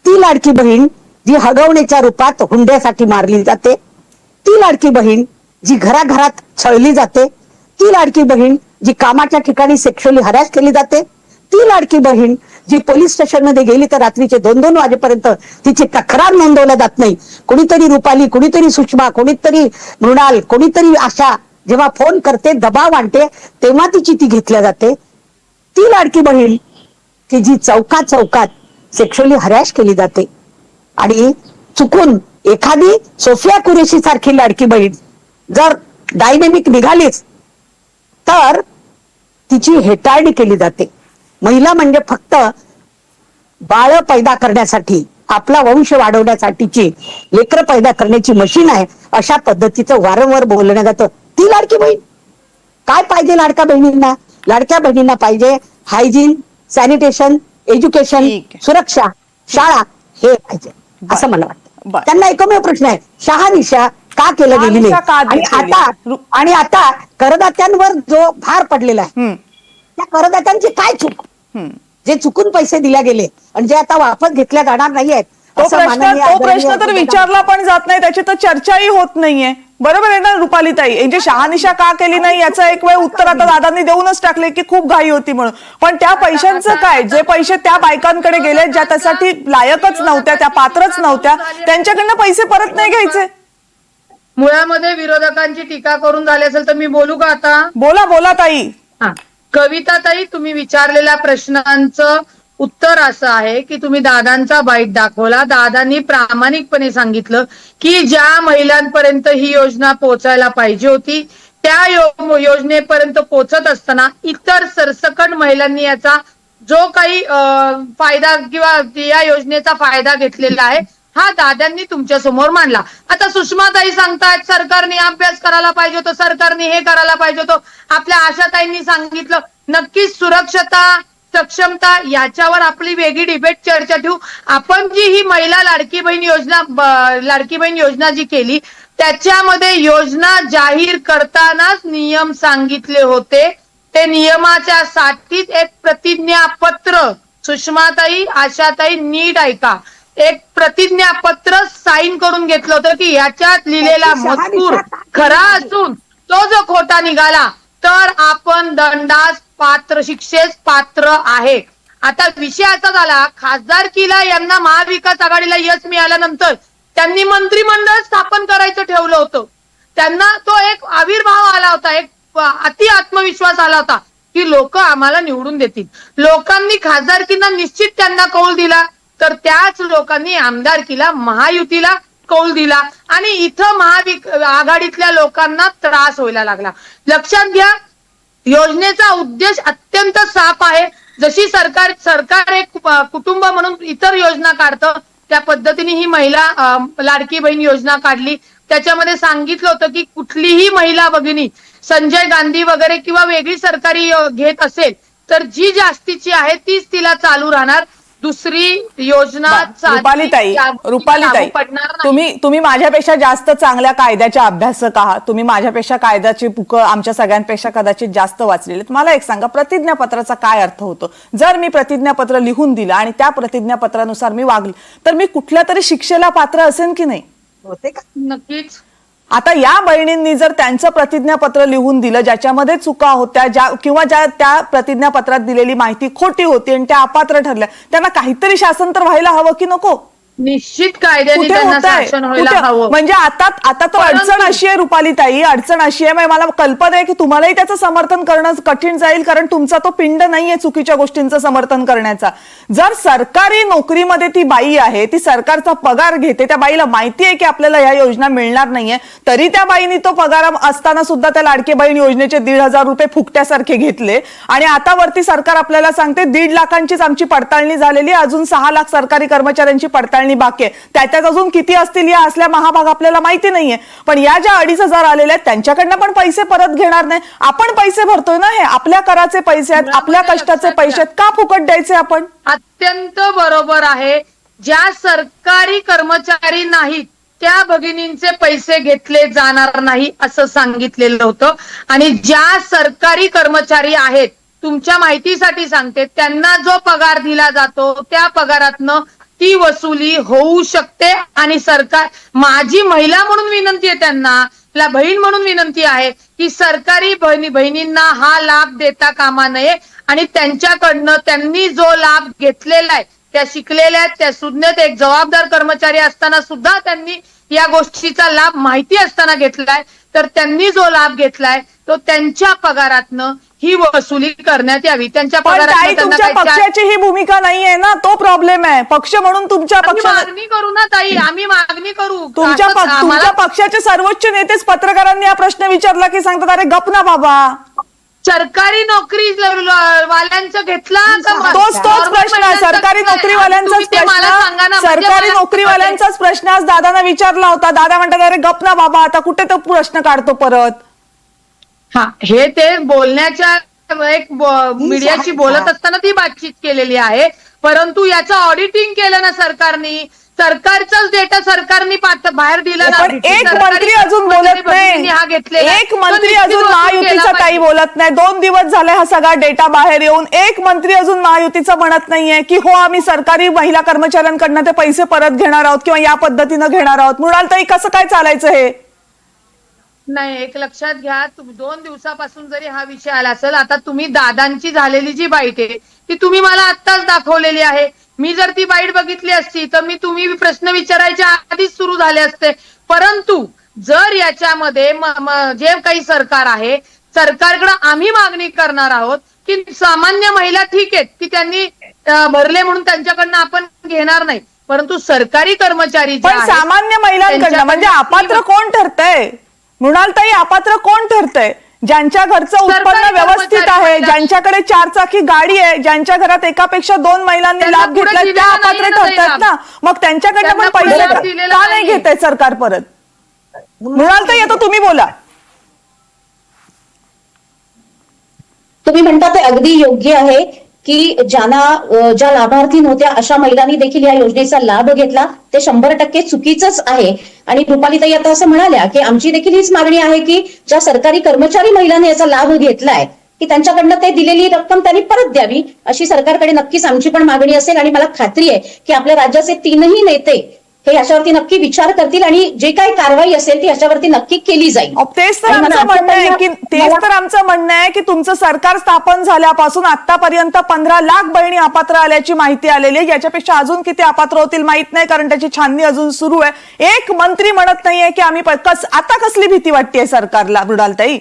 ती लाडकी बहीण जी हगवण्याच्या रूपात हुंड्यासाठी मारली जाते, ती लाडकी बहीण जी घराघरात छळली जाते, ती लाडकी बहीण जी कामाच्या ठिकाणी सेक्शुअली हरॅस केली जाते, ती लाडकी बहीण जी पोलीस स्टेशन मध्ये गेली तर रात्रीचे 2-2 वाजेपर्यंत तिची तक्रार नोंदवल्या जात नाही. कुणीतरी रुपाली, कुणीतरी सुषमा, कुणीतरी मृणाल, कुणीतरी आशा जेव्हा फोन करते, दबाव आणते, तेव्हा तिची ती घेतल्या जाते. ती लाडकी बहीण की जी चौकात सेक्शुअली हरॅश केली जाते आणि चुकून एखादी सोफिया कुरेशी सारखी लाडकी बहीण जर डायनेमिक निघालीच तर तिची हेटाळणी केली जाते. महिला म्हणजे फक्त बाळ पैदा करण्यासाठी, आपला वंश वाढवण्यासाठीची लेकरं पैदा करण्याची मशीन आहे अशा पद्धतीचं वारंवार बोलण्यात जातं. ती लाडकी बहीण काय पाहिजे लाडक्या बहिणींना? लाडक्या बहिणींना पाहिजे हायजीन, सॅनिटेशन, एज्युकेशन, ठीक आहे. सुरक्षा, शाळा हे पाहिजे असं मला वाटतं. बरं. त्यांना एकमेव प्रश्न आहे शहानिशा का केलं गेली नाही? शहानिशा का आणि आता करदात्यांवर जो भार पडलेला आहे त्या करदात्यांची काय चूक? जे चुकून पैसे दिले गेले आणि जे आता वापस घेतल्या जाणार नाहीयेत तो असं माननीय प्रश्न तर आदरणीय विचारला पण जात नाही, त्याची तर चर्चाही होत नाहीये. बरोबर आहे ना रुपालीताई? म्हणजे शहानिशा का केली नाही याचं एक वेळ उत्तर आता दादांनी देऊनच टाकले की खूप घाई होती म्हणून. पण त्या पैशांचं काय? जे पैसे त्या बायकांकडे गेले ज्या त्यासाठी लायकच नव्हत्या, त्या पात्रच नव्हत्या, त्यांच्याकडनं पैसे परत नाही घ्यायचे? मुळामध्ये विरोधकांची टीका करून झाली असेल तर मी बोलू का आता? बोला ताई. हा, कविताताई, तुम्ही विचारलेल्या प्रश्नांचं उत्तर असं आहे की तुम्ही दादांचा बाईट दाखवला. दादांनी प्रामाणिकपणे सांगितलं की ज्या महिलांपर्यंत ही योजना पोहोचायला पाहिजे होती त्या योजनेपर्यंत पोहोचत असताना इतर सरसकट महिलांनी याचा जो काही फायदा किंवा या योजनेचा फायदा घेतलेला आहे हा दादांनी तुमच्या समोर मांडला. आता सुषमाताई सांगतायत सरकारने अभ्यास करायला पाहिजे होतं, सरकारने हे करायला पाहिजे होतं. आपल्या आशाताईंनी सांगितलं. नक्कीच सुरक्षता, सक्षमता याच्यावर आपली वेगळी डिबेट चर्चा ठेवू. आपण जी ही महिला लाडकी बहीण योजना जी केली त्याच्यामध्ये योजना जाहीर करतानाच नियम सांगितले होते. ते नियमाच्या साठीच एक प्रतिज्ञापत्र, सुषमाताई, आशाताई नीट ऐका, एक प्रतिज्ञापत्र साईन करून घेतलं होतं की याच्यात लिहिलेला मजकूर खरा असून तो जो खोटा निघाला तर आपण दंडास पात्र, शिक्षेस पात्र आहे. आता विषय असा झाला, खासदारकीला यांना महाविकास आघाडीला यश मिळाल्यानंतर त्यांनी मंत्रिमंडळ स्थापन करायचं ठेवलं होतं. त्यांना तो एक आविर्भाव आला होता, एक अति आत्मविश्वास आला होता की लोक आम्हाला निवडून देतील. लोकांनी खासदारकीला निश्चित त्यांना कौल दिला तर त्याच लोकांनी आमदारकीला महायुतीला कौल दिला आणि इथं आघाडीतल्या लोकांना त्रास व्हायला लागला. लक्षात घ्या, योजनेचा उद्देश अत्यंत साफ आहे. जशी सरकार एक कुटुंब म्हणून इतर योजना काढतं त्या पद्धतीने ही महिला लाडकी बहीण योजना काढली. त्याच्यामध्ये सांगितलं होतं की कुठलीही महिला भगिनी संजय गांधी वगैरे किंवा वेगळी सरकारी घेत असेल तर जी जास्तीची आहे तीच तिला चालू राहणार. दुसरी योजना रुपालीताई, तुम्ही माझ्यापेक्षा जास्त चांगल्या कायद्याच्या अभ्यासक आहात. तुम्ही माझ्यापेक्षा कायद्याची पुकं आमच्या सगळ्यांपेक्षा कदाचित जास्त वाचलेली. मला एक सांगा, प्रतिज्ञापत्राचा काय अर्थ होतो? जर मी प्रतिज्ञापत्र लिहून दिलं आणि त्या प्रतिज्ञापत्रानुसार मी वागले तर मी कुठल्या तरी शिक्षेला पात्र असेल की नाही? होते का? नक्कीच. आता या बहिणींनी जर त्यांचं प्रतिज्ञापत्र लिहून दिलं ज्याच्यामध्ये चुका होत्या ज्या त्या प्रतिज्ञापत्रात दिलेली माहिती खोटी होती आणि त्या अपात्र ठरल्या, त्यांना काहीतरी शासन तर व्हायला हवं की नको? निश्चित कायद्याने त्यांना शासन व्हायला हवं. म्हणजे आता तो अडचण अशी आहे रुपालीताई, अडचण अशी आहे, मला कल्पना आहे की तुम्हालाही त्याचं समर्थन करणं कठीण जाईल कारण तुमचा तो पिंड नाहीये चुकीच्या गोष्टींचं समर्थन करण्याचा. जर सरकारी नोकरीमध्ये ती बाई आहे, ती सरकारचा पगार घेते, त्या बाईला माहिती आहे की आपल्याला ह्या योजना मिळणार नाहीये, तरी त्या बाईनी तो पगार असताना सुद्धा त्या लाडकी बहीण योजनेचे 1,500 रुपये फुकट्यासारखे घेतले आणि आता वरती सरकार आपल्याला सांगते 1.5 लाखांचीच आमची पडताळणी झालेली, अजून 6 लाख सरकारी कर्मचाऱ्यांची पडताळणी आणि बाकी आहे. त्याच्यात अजून किती असतील या असल्या महाभाग आपल्याला माहिती नाहीये. पण या ज्या 2,500 आलेल्या आहेत त्यांच्याकडनं पण पैसे परत घेणार नाही. आपण पैसे भरतोय ना, हे आपल्या कराचे पैसे आहेत, आपल्या कष्टाचे पैसे आहेत, का फुकट द्यायचे आपण? अत्यंत बरोबर आहे. ज्या सरकारी कर्मचारी नाहीत त्या भगिनींचे पैसे घेतले जाणार नाही असं सांगितलेलं होतं. आणि ज्या सरकारी कर्मचारी आहेत, तुमच्या माहितीसाठी सांगते, त्यांना जो पगार दिला जातो त्या पगारातनं ती वसुली होऊ शकते. आणि सरकार, माझी महिला म्हणून विनंती आहे, त्यांना बहीण म्हणून विनंती आहे की सरकारी बहिणींना हा लाभ देता कामा नये. आणि त्यांच्याकडनं त्यांनी जो लाभ घेतलेला आहे, त्या शिकलेल्या आहेत, त्या सुज्ञ, एक जबाबदार कर्मचारी असताना सुद्धा त्यांनी या गोष्टीचा लाभ माहिती असताना घेतलाय, तर त्यांनी जो लाभ घेतलाय तो त्यांच्या पगारातनं ही वसुली करण्यात यावी. त्यांच्या पगारातनं तुमच्या पक्षाची ही भूमिका नाहीये ना, तो प्रॉब्लेम आहे. पक्ष म्हणून तुमच्या पक्षाने मागणी करू ना ताई, आम्ही मागणी करू. तुमच्या पक्षाचे सर्वोच्च नेतेच पत्रकारांनी हा प्रश्न विचारला की सांगतात, अरे गप ना बाबा, सरकारी नोकरी वाल्यांचं घेतला. तोच प्रश्न आहे, सरकारी नोकरीवाल्यांचाच प्रश्न, सरकारी नोकरीवाल्यांचाच प्रश्न आज दादांना विचारला होता. दादा म्हणतात, अरे गप ना बाबा, आता कुठे तो प्रश्न काढतो परत. हा, हे ते बोलण्याच्या एक मीडियाशी बोलत असताना ती बातचीत केलेली आहे. परंतु याचं ऑडिटिंग केलं ना सरकारने, सरकारचाच डेटा सरकारने बाहेर दिला. पण एक मंत्री अजून बोलत नाही, एक मंत्री अजून महायुतीचा काही बोलत नाही. 2 दिवस झाले हा सगळा डेटा बाहेर येऊन एक मंत्री अजून महायुतीचं म्हणत नाहीये की हो आम्ही सरकारी महिला कर्मचाऱ्यांकडनं ते पैसे परत घेणार आहोत किंवा या पद्धतीनं घेणार आहोत. मृणालताई, कसं काय चालायचं हे? नाही, एक लक्षात घ्या, 2 दिवसापासून जरी हा विषय आला असेल, आता तुम्ही दादांची झालेली जी बाईट आहे ती तुम्ही मला आत्ताच दाखवलेली आहे. मी जर ती बाईट बघितली असती तर तुम्ही प्रश्न विचारायच्या आधीच सुरू झाले असते. परंतु जर याच्यामध्ये जे काही सरकार आहे, सरकारकडे आम्ही मागणी करणार आहोत की सामान्य महिला ठीक आहेत की त्यांनी भरले म्हणून त्यांच्याकडनं आपण घेणार नाही, परंतु सरकारी कर्मचारी पण सामान्य महिलांकडनं म्हणजे अपात्र कोण ठरतंय? मृणालताई, अपात्र कोण ठरतंय? ज्यांच्या घरचं उत्पन्न व्यवस्थित आहे, ज्यांच्याकडे 4 चाकी गाडी आहे, ज्यांच्या घरात एकापेक्षा 2 महिलांनी लाभ घेतला, त्या अपात्र ठरतात ना. मग त्यांच्याकडनं पण पैसे का नाही घेत आहे सरकार परत? मृणालताई, आता तुम्ही बोला. तुम्ही म्हणता ते अगदी योग्य आहे की ज्या लाभार्थी नव्हत्या अशा महिलांनी देखील या योजनेचा लाभ घेतला, ते 100% चुकीचंच आहे. आणि रुपालीताई आता असं म्हणाल्या की आमची देखील हीच मागणी आहे की ज्या सरकारी कर्मचारी महिलांनी याचा लाभ घेतलाय की त्यांच्याकडनं ते दिलेली रक्कम त्यांनी परत द्यावी, अशी सरकारकडे नक्कीच आमची पण मागणी असेल. आणि मला खात्री आहे की आपल्या राज्याचे 3ही नेते हे याच्यावरती नक्की विचार करतील आणि जे काही कारवाई असेल ती याच्यावरती नक्की केली जाईल. तेच तर आमचं म्हणणं आहे की तुमचं सरकार स्थापन झाल्यापासून आतापर्यंत 15 लाख बहिणी अपात्र आल्याची माहिती आलेली आहे. याच्यापेक्षा अजून किती अपात्र होतील माहित नाही, कारण त्याची छाननी अजून सुरू आहे. एक मंत्री म्हणत नाहीये की आम्ही आता कसली भीती वाटतेय सरकारला? मृणालताई,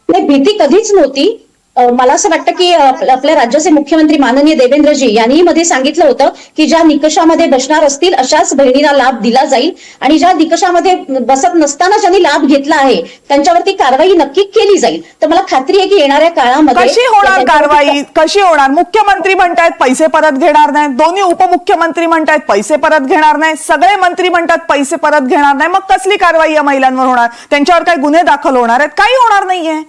नाही, भीती कधीच नव्हती. मला असं वाटतं की आपल्या राज्याचे मुख्यमंत्री माननीय देवेंद्रजी यांनी मध्ये सांगितलं होतं की ज्या निकषामध्ये बसणार असतील अशाच बहिणींना लाभ दिला जाईल आणि ज्या निकषामध्ये बसत नसताना ज्यांनी लाभ घेतला आहे त्यांच्यावरती कारवाई नक्की केली जाईल. तर मला खात्री आहे की येणाऱ्या काळामध्ये कशी होणार कारवाई? कशी होणार? मुख्यमंत्री म्हणतायत पैसे परत घेणार नाही, दोन्ही उपमुख्यमंत्री म्हणतायत पैसे परत घेणार नाही, सगळे मंत्री म्हणतात पैसे परत घेणार नाही. मग कसली कारवाई या महिलांवर होणार? त्यांच्यावर काही गुन्हे दाखल होणार आहेत? काही होणार नाहीये.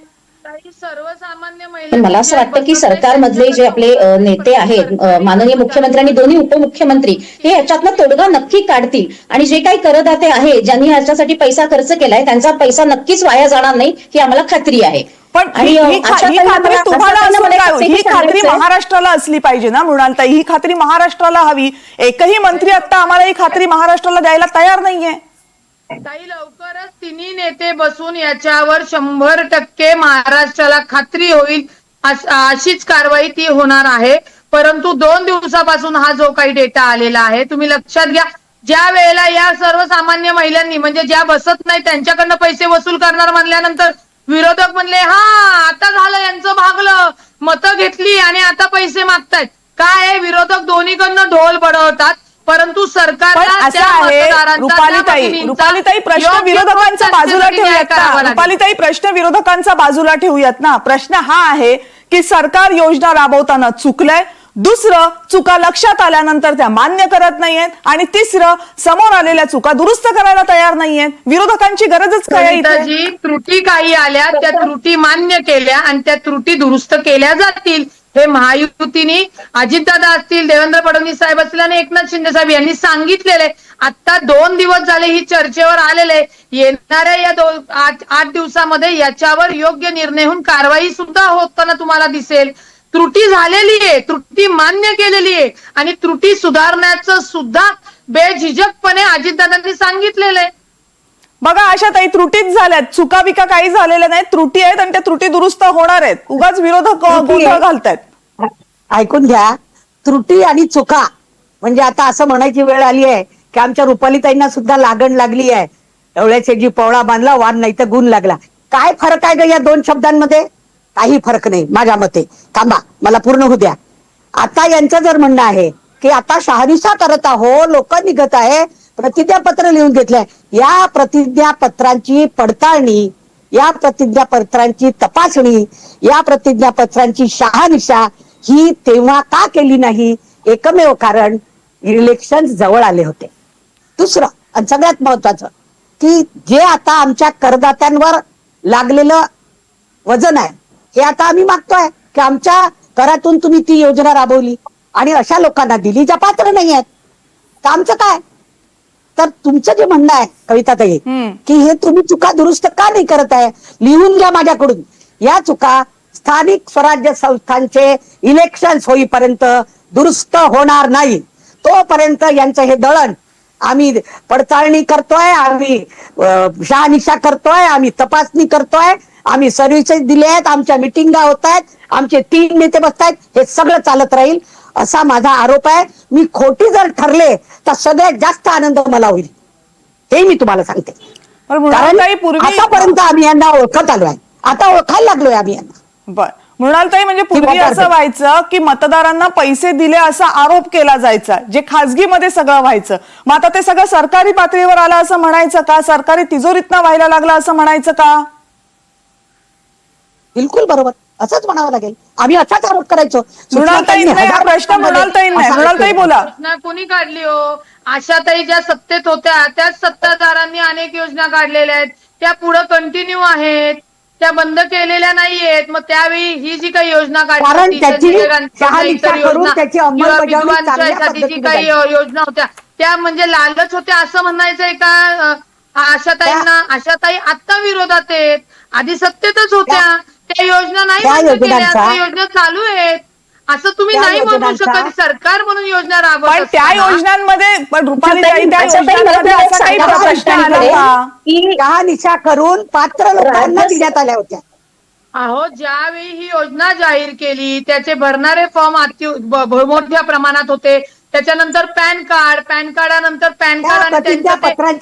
सर्वसामान्य मला असं वाटतं की सरकारमधले जे आपले नेते आहेत, माननीय मुख्यमंत्री आणि दोन्ही उपमुख्यमंत्री, हे याच्यातनं तोडगा नक्की काढतील. आणि जे काही करदाते आहे ज्यांनी याच्यासाठी पैसा खर्च केलाय त्यांचा पैसा नक्कीच वाया जाणार नाही, ही आम्हाला खात्री आहे. पण ही खात्री महाराष्ट्राला असली पाहिजे ना मृणालताई, ही खात्री महाराष्ट्राला हवी. एकही मंत्री आता आम्हाला ही खात्री महाराष्ट्राला द्यायला तयार नाहीये. ताई, लवकरच 3ही नेते बसून याच्यावर 100% महाराष्ट्राला खात्री होईल अशीच कारवाई ती होणार आहे. परंतु 2 दिवसापासून हा जो काही डेटा आलेला आहे, तुम्ही लक्षात घ्या, ज्या वेळेला या सर्वसामान्य महिलांनी म्हणजे ज्या बसत नाही त्यांच्याकडनं पैसे वसूल करणार म्हणल्यानंतर विरोधक म्हणले हा आता झालं, यांचं भागलं, मतं घेतली आणि आता पैसे मागतायत. काय विरोधक दोन्हीकडनं ढोल बडवतात, परंतु सरकारला असं आहे. रुपालीताई, प्रश्न विरोधकांचा बाजूला ठेवूयात ना. रुपालीताई, प्रश्न विरोधकांचा बाजूला ठेवूयात ना. प्रश्न हा आहे की सरकार योजना राबवताना चुकलंय, दुसरं, चुका लक्षात आल्यानंतर त्या मान्य करत नाहीयेत. आणि तिसरं, समोर आलेल्या चुका दुरुस्त करायला तयार नाहीयेत. विरोधकांची गरजच काय आहे इथे? कविताजी, त्रुटी काही आल्या, त्या त्रुटी मान्य केल्या आणि त्या त्रुटी दुरुस्त केल्या जातील. हे महायुतीने अजितदादा असतील, देवेंद्र फडणवीस साहेब असतील आणि एकनाथ शिंदे साहेब यांनी सांगितलेले. आता 2 दिवस झाले ही चर्चेवर आलेले. येणाऱ्या या 8 दिवसामध्ये याच्यावर योग्य निर्णय होऊन कारवाई सुद्धा होताना तुम्हाला दिसेल. त्रुटी झालेली आहे, त्रुटी मान्य केलेली आहे आणि त्रुटी सुधारण्याचं सुद्धा बेझिजकपणे अजितदादांनी सांगितलेलं आहे. बघा आशाताई, त्रुटीच झाल्यात, चुका बिका काही झालेल्या नाहीत, त्रुटी आहेत आणि त्या त्रुटी दुरुस्त होणार आहेत. उगाच विरोधक गोंधळ घालतायत. ऐकून घ्या, त्रुटी आणि चुका म्हणजे आता असं म्हणायची वेळ आली आहे की आमच्या रुपालीताईंना सुद्धा लागण लागली आहे. एवढ्याचे जी पवळा बांधला वान नाही तर गुण लागला. काय फरक आहे ग या 2 शब्दांमध्ये? काही फरक नाही माझ्या मते. थांबा, मला पूर्ण होऊ द्या. आता यांचं जर म्हणणं आहे की आता शहानिशा करत आहो, लोक निघत आहे, प्रतिज्ञापत्र लिहून घेतलंय. या प्रतिज्ञापत्रांची पडताळणी, या प्रतिज्ञापत्रांची तपासणी, या प्रतिज्ञापत्रांची शहानिशा ही तेव्हा का केली नाही? एकमेव कारण इलेक्शन जवळ आले होते. दुसरं आणि सगळ्यात महत्वाचं की जे आता आमच्या करदात्यांवर लागलेलं वजन आहे हे आता आम्ही मागतोय की आमच्या करातून तुम्ही ती योजना राबवली आणि अशा लोकांना दिली ज्या पात्र नाही आहेत. तर आमचं काय? तर तुमचं जे म्हणणं आहे कविताताई की हे तुम्ही चुका दुरुस्त का नाही करत आहे, लिहून घ्या माझ्याकडून. या चुका स्थानिक स्वराज्य संस्थांचे इलेक्शन होईपर्यंत दुरुस्त होणार नाही. तोपर्यंत यांचं हे दळण आम्ही पडताळणी करतोय, आम्ही शहानिशा करतोय, आम्ही तपासणी करतोय, आम्ही सर्व्हिसेस दिले आहेत, आमच्या मिटिंगा होत आहेत, आमचे 3 नेते बसतायत, हे सगळं चालत राहील असा माझा आरोप आहे. मी खोटी जर ठरले तर सगळ्यात जास्त आनंद मला होईल, हे मी तुम्हाला सांगते. कारण आतापर्यंत आम्ही यांना ओळखत आलोय, आता ओळखायला लागलोय आम्ही यांना. बर, मृणालताई, म्हणजे पूर्वी असं व्हायचं की मतदारांना पैसे दिले असा आरोप केला जायचा, जे खासगीमध्ये सगळं व्हायचं. मग आता ते सगळं सरकारी पातळीवर आलं असं म्हणायचं का? सरकारी तिजोरीतनं व्हायला लागलं असं म्हणायचं का? बिलकुल बरोबर, असंच म्हणावं लागेल. आम्ही असाच आरोप करायचो. मृणालताई, हा प्रश्न मृणालताई नाही, मृणालताई बोला. योजना कोणी काढली हो? आशाताई ज्या सत्तेत होत्या त्याच सत्ताधारांनी अनेक योजना काढलेल्या आहेत, त्या पुढे कंटिन्यू आहेत, त्या बंद केलेल्या नाहीयेत. मग त्यावेळी ही जी काही योजना काढली, जी काही योजना होत्या त्या म्हणजे लालच होत्या असं म्हणायचंय का आशाताईंना? आशाताई आता विरोधात आहेत, आधी सत्तेतच होत्या, त्या योजना नाही बंद केल्या, त्या योजना चालू आहेत असं तुम्ही नाही म्हणू शकत. सरकार म्हणून योजना राबवत, पण त्या योजनांमध्ये रुपालीताई, त्या योजनांमध्ये असा काही प्रश्न आला का? शहानिशा करून पात्र लोकांना देण्यात आल्या होत्या. अहो, ज्यावेळी ही योजना जाहीर केली त्याचे भरणारे फॉर्म मोठ्या प्रमाणात होते. त्याच्यानंतर पॅन कार्डानंतर पॅन कार्ड आणि त्यांचं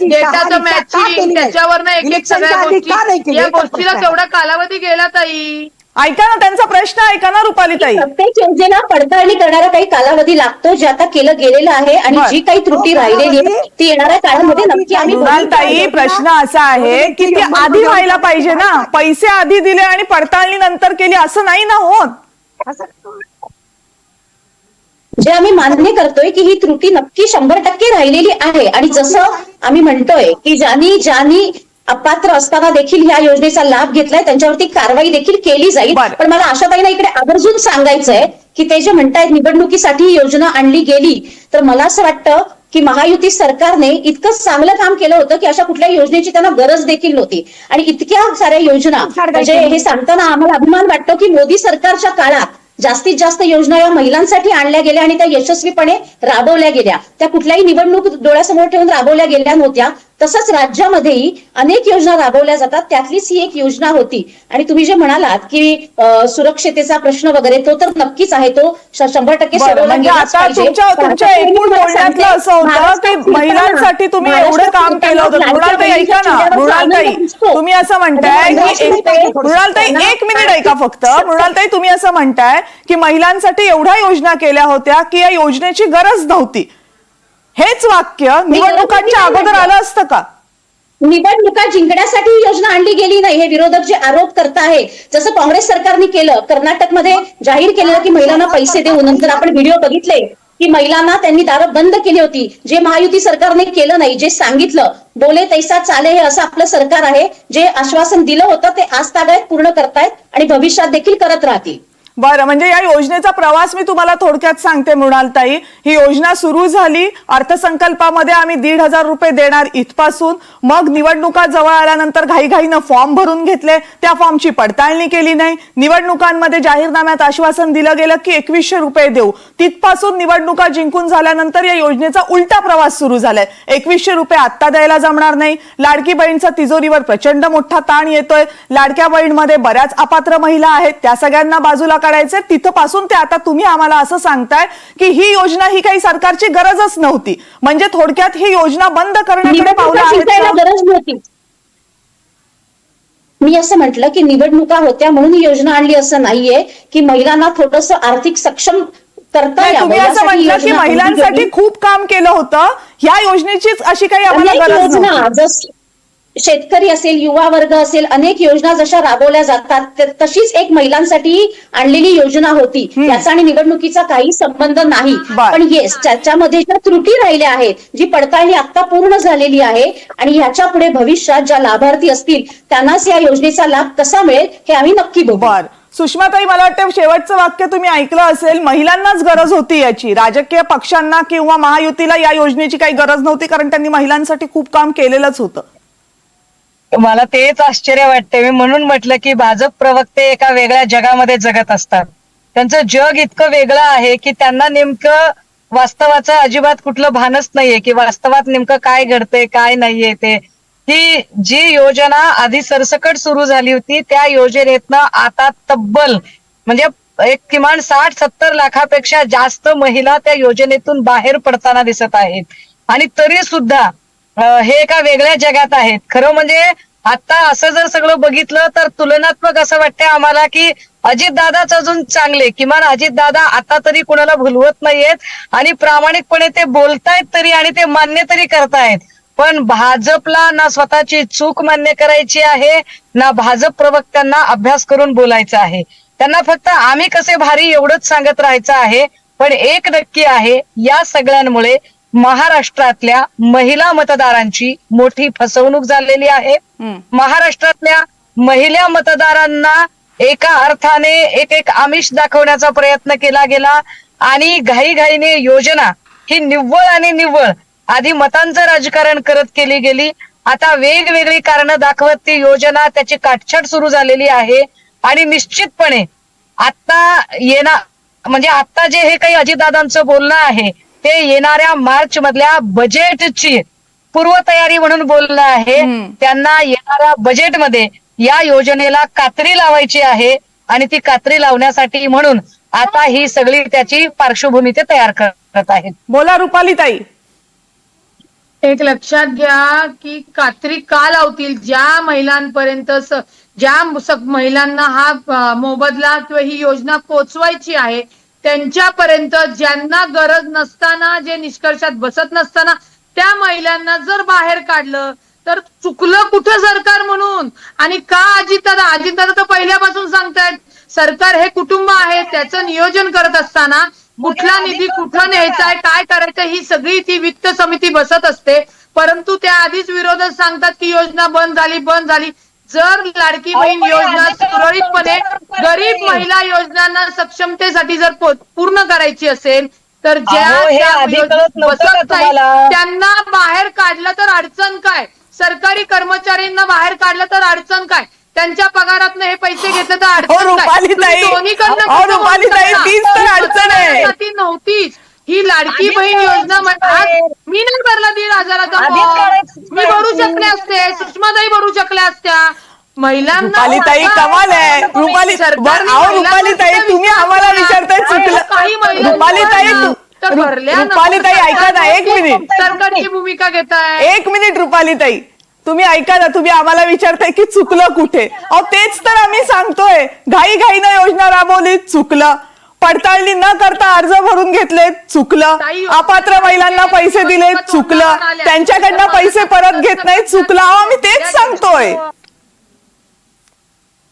डेटाचं मॅचिंग, त्याच्यावर एक सगळ्या गोष्टी, या गोष्टीला केवढा कालावधी गेला ताई? ऐका ना, त्यांचा प्रश्न ऐका ना रुपालीताई. प्रत्येक योजनेला पडताळणी करणारा काही कालावधी लागतो, जे आता केलं गेलेलं आहे आणि जी काही त्रुटी राहिलेली आहे ती येणाऱ्या काळामध्ये नक्की आम्ही. मृणालताई, प्रश्न असा आहे की ती आधी व्हायला पाहिजे ना, पैसे आधी दिले आणि पडताळणी नंतर केली असं नाही ना होत. जे आम्ही मान्य करतोय की ही त्रुटी नक्की 100% राहिलेली आहे आणि जसं आम्ही म्हणतोय की ज्यांनी अपात्र असताना देखील या योजनेचा लाभ घेतलाय त्यांच्यावरती कारवाई देखील केली जाईल. पण मला आशाताईंना इकडे आवर्जून सांगायचंय की ते जे म्हणतायत निवडणुकीसाठी ही योजना आणली गेली, तर मला असं वाटतं की महायुती सरकारने इतकं चांगलं काम केलं होतं की अशा कुठल्याही योजनेची त्यांना गरज देखील नव्हती. आणि इतक्या साऱ्या योजना, म्हणजे हे सांगताना आम्हाला अभिमान वाटतो की मोदी सरकारच्या काळात जास्तीत जास्त योजना या महिलांसाठी आणल्या गेल्या आणि त्या यशस्वीपणे राबवल्या गेल्या. त्या कुठल्याही निवडणूक डोळ्यासमोर ठेवून राबवल्या गेल्या नव्हत्या. तसंच राज्यामध्येही अनेक योजना राबवल्या जातात, त्यातलीच ही एक योजना होती. आणि तुम्ही जे म्हणालात की सुरक्षतेचा प्रश्न वगैरे, तो तर नक्कीच आहे, तो 100% सोडवला गेलाच पाहिजे. तुमच्या एकूण बोलण्यातलं असं होतं की महिलांसाठी तुम्ही एवढं काम केलं होतं. मृणालताई, ऐका ना, मृणालताई, तुम्ही असं म्हणताय की मृणालताई, 1 मिनिट ऐका फक्त. मृणालताई, तुम्ही असं म्हणताय की महिलांसाठी एवढ्या योजना केल्या होत्या की या योजनेची गरज नव्हती. हेच वाक्य निवडणुकांच्या अगोदर आलं असतं का? निवडणुका जिंकण्यासाठी ही योजना आणली गेली नाही, हे विरोधक जे आरोप करत आहे. जसं काँग्रेस सरकारने केलं, कर्नाटकमध्ये जाहीर केलेलं की महिलांना पैसे देऊ, नंतर आपण व्हिडिओ बघितले की महिलांना त्यांनी दारं बंद केली होती. जे महायुती सरकारने केलं नाही, जे सांगितलं बोले तैसा चाले, हे असं आपलं सरकार आहे. जे आश्वासन दिलं होतं ते आज तागायत पूर्ण करतायत आणि भविष्यात देखील करत राहतील. बरं, म्हणजे या योजनेचा प्रवास मी तुम्हाला थोडक्यात सांगते मृणालताई. ही योजना सुरू झाली, अर्थसंकल्पामध्ये आम्ही 1,500 रुपये देणार इथपासून. मग निवडणुका जवळ आल्यानंतर घाईघाईनं फॉर्म भरून घेतले, त्या फॉर्मची पडताळणी केली नाही. निवडणुकांमध्ये जाहीरनाम्यात आश्वासन दिलं गेलं की 2,100 रुपये देऊ. तिथपासून निवडणुका जिंकून झाल्यानंतर या योजनेचा उलटा प्रवास सुरू झालाय. 2,100 रुपये आत्ता द्यायला जमणार नाही. लाडकी बहीणचा तिजोरीवर प्रचंड मोठा ताण येतोय. लाडक्या बहीणमध्ये बऱ्याच अपात्र महिला आहेत, त्या सगळ्यांना बाजूला काढायचे. तिथपासून ते आता तुम्ही आम्हाला असं सांगताय की ही योजना ही काही सरकारची गरजच नव्हती. म्हणजे थोडक्यात ही योजना बंद करण्याकडे पावलं आहेत जिंकायला का? गरज नव्हती. मी असं म्हटलं की निवडणुका होत्या म्हणून ही योजना आणली असं नाहीये, की महिलांना थोडस आर्थिक सक्षम करता नाही, यावं तुम्ही असं यासाठी म्हटलं की योजना आणली महिलांसाठी गेली. खूप काम केलं होतं, ह्या योजनेचीच अशी काही आम्हाला अनेक गरज योजना, नव्हती. जस शेतकरी असेल, युवा वर्ग असेल, अनेक योजना जशा राबवल्या जातात तशीच एक महिलांसाठी आणलेली योजना होती. याचा आणि निवडणुकीचा काही संबंध नाही. बर. पण येस, त्याच्यामध्ये ज्या त्रुटी राहिल्या आहेत, जी पडताळणी आता पूर्ण झालेली आहे आणि ह्याच्या पुढे भविष्यात ज्या लाभार्थी असतील त्यांनाच या योजनेचा लाभ कसा मिळेल हे आम्ही नक्की बघू. बर, सुषमाताई, मला वाटतं शेवटचं वाक्य तुम्ही ऐकलं असेल. महिलांनाच गरज होती याची, राजकीय पक्षांना किंवा महायुतीला या योजनेची काही गरज नव्हती, कारण त्यांनी महिलांसाठी खूप काम केलेलंच होतं. मला तेच आश्चर्य वाटते. मी म्हणून म्हटलं की भाजप प्रवक्ते एका वेगळ्या जगामध्ये जगत असतात. त्यांचं जग इतकं वेगळं आहे की त्यांना नेमकं वास्तवाचं अजिबात कुठलं भानच नाहीये की वास्तवात नेमकं काय घडतंय काय नाहीये ते. ही जी योजना आधी सरसकट सुरू झाली होती त्या योजनेतनं आता तब्बल म्हणजे एक किमान 60-70 लाखापेक्षा जास्त महिला त्या योजनेतून बाहेर पडताना दिसत आहेत. आणि तरी सुद्धा हे एका वेगळ्या जगात आहेत. खरं म्हणजे आता असं जर सगळं बघितलं तर तुलनात्मक असं वाटतंय आम्हाला की अजितदादाच अजून चांगले. किमान अजितदादा आता तरी कुणाला भुलवत नाहीयेत आणि प्रामाणिकपणे ते बोलतायत तरी आणि ते मान्य तरी करतायत. पण भाजपला ना स्वतःची चूक मान्य करायची आहे, ना भाजप प्रवक्त्यांना अभ्यास करून बोलायचं आहे. त्यांना फक्त आम्ही कसे भारी एवढंच सांगत राहायचं आहे. पण एक नक्की आहे, या सगळ्यांमुळे महाराष्ट्रातल्या महिला मतदारांची मोठी फसवणूक झालेली आहे. महाराष्ट्रातल्या महिला मतदारांना एका अर्थाने एक आमिष दाखवण्याचा प्रयत्न केला गेला आणि घाईघाईने योजना ही निव्वळ आणि निव्वळ आधी मतांचं राजकारण करत केली गेली. आता वेगवेगळी कारणं दाखवत ती योजना त्याची काटछाट सुरू झालेली आहे. आणि निश्चितपणे आता म्हणजे आता जे हे काही अजितदादांचं बोलणं आहे ते येणाऱ्या मार्च मधल्या बजेटची पूर्वतयारी म्हणून बोलणं आहे. त्यांना येणाऱ्या बजेटमध्ये या योजनेला कात्री लावायची आहे आणि ती कात्री लावण्यासाठी म्हणून आता ही सगळी त्याची पार्श्वभूमी ते तयार करत आहेत. बोला रुपालीताई. एक लक्षात घ्या की कात्री का लावतील, ज्या महिलांपर्यंत ज्या महिलांना हा मोबदला किंवा ही योजना पोचवायची आहे त्यांच्यापर्यंत, ज्यांना गरज नसताना, जे निष्कर्षात बसत नसताना त्या महिलांना जर बाहेर काढलं तर चुकलं कुठं सरकार म्हणून. आणि का अजितदादा तर पहिल्यापासून सांगतायत सरकार हे कुटुंब आहे, त्याचं नियोजन करत असताना कुठला निधी कुठं न्यायचा आहे, काय करायचं, ही सगळी ती वित्त समिती बसत असते. परंतु त्या आधीच विरोधक सांगतात की योजना बंद झाली. जर लाडकी बहीण योजना सुरळीतपणे गरीब महिला योजनांना सक्षमतेसाठी जर पूर्ण करायची असेल तर बसत नाही त्यांना बाहेर काढलं तर अडचण काय, सरकारी कर्मचाऱ्यांना बाहेर काढलं तर अडचण काय, त्यांच्या पगारातून हे पैसे घेतले तर अडचण काय, नव्हतीच ही लाडकी बहीण योजना. मी नाही भरला 1,500चा, मी भरू शकले असते, सुषमाताई भरू शकल्या असत्या. महिलांना रुपालीताई कमाल आहे. रुपालीताई तुम्ही आम्हाला विचारताय चुकलं. रुपालीताई ऐका ना, 1 मिनिट. सरकारची भूमिका घेताय. 1 मिनिट रुपालीताई, तुम्ही ऐका ना. तुम्ही आम्हाला विचारताय की चुकलं कुठे. तेच तर आम्ही सांगतोय, घाईघाईनं योजना राबवली, चुकलं. पडताळणी न करता अर्ज भरून घेतले, चुकलं. अपात्र महिलांना पैसे दिले, चुकलं. त्यांच्याकडनं पैसे परत घेत नाही, चुकलं. आम्ही तेच सांगतोय.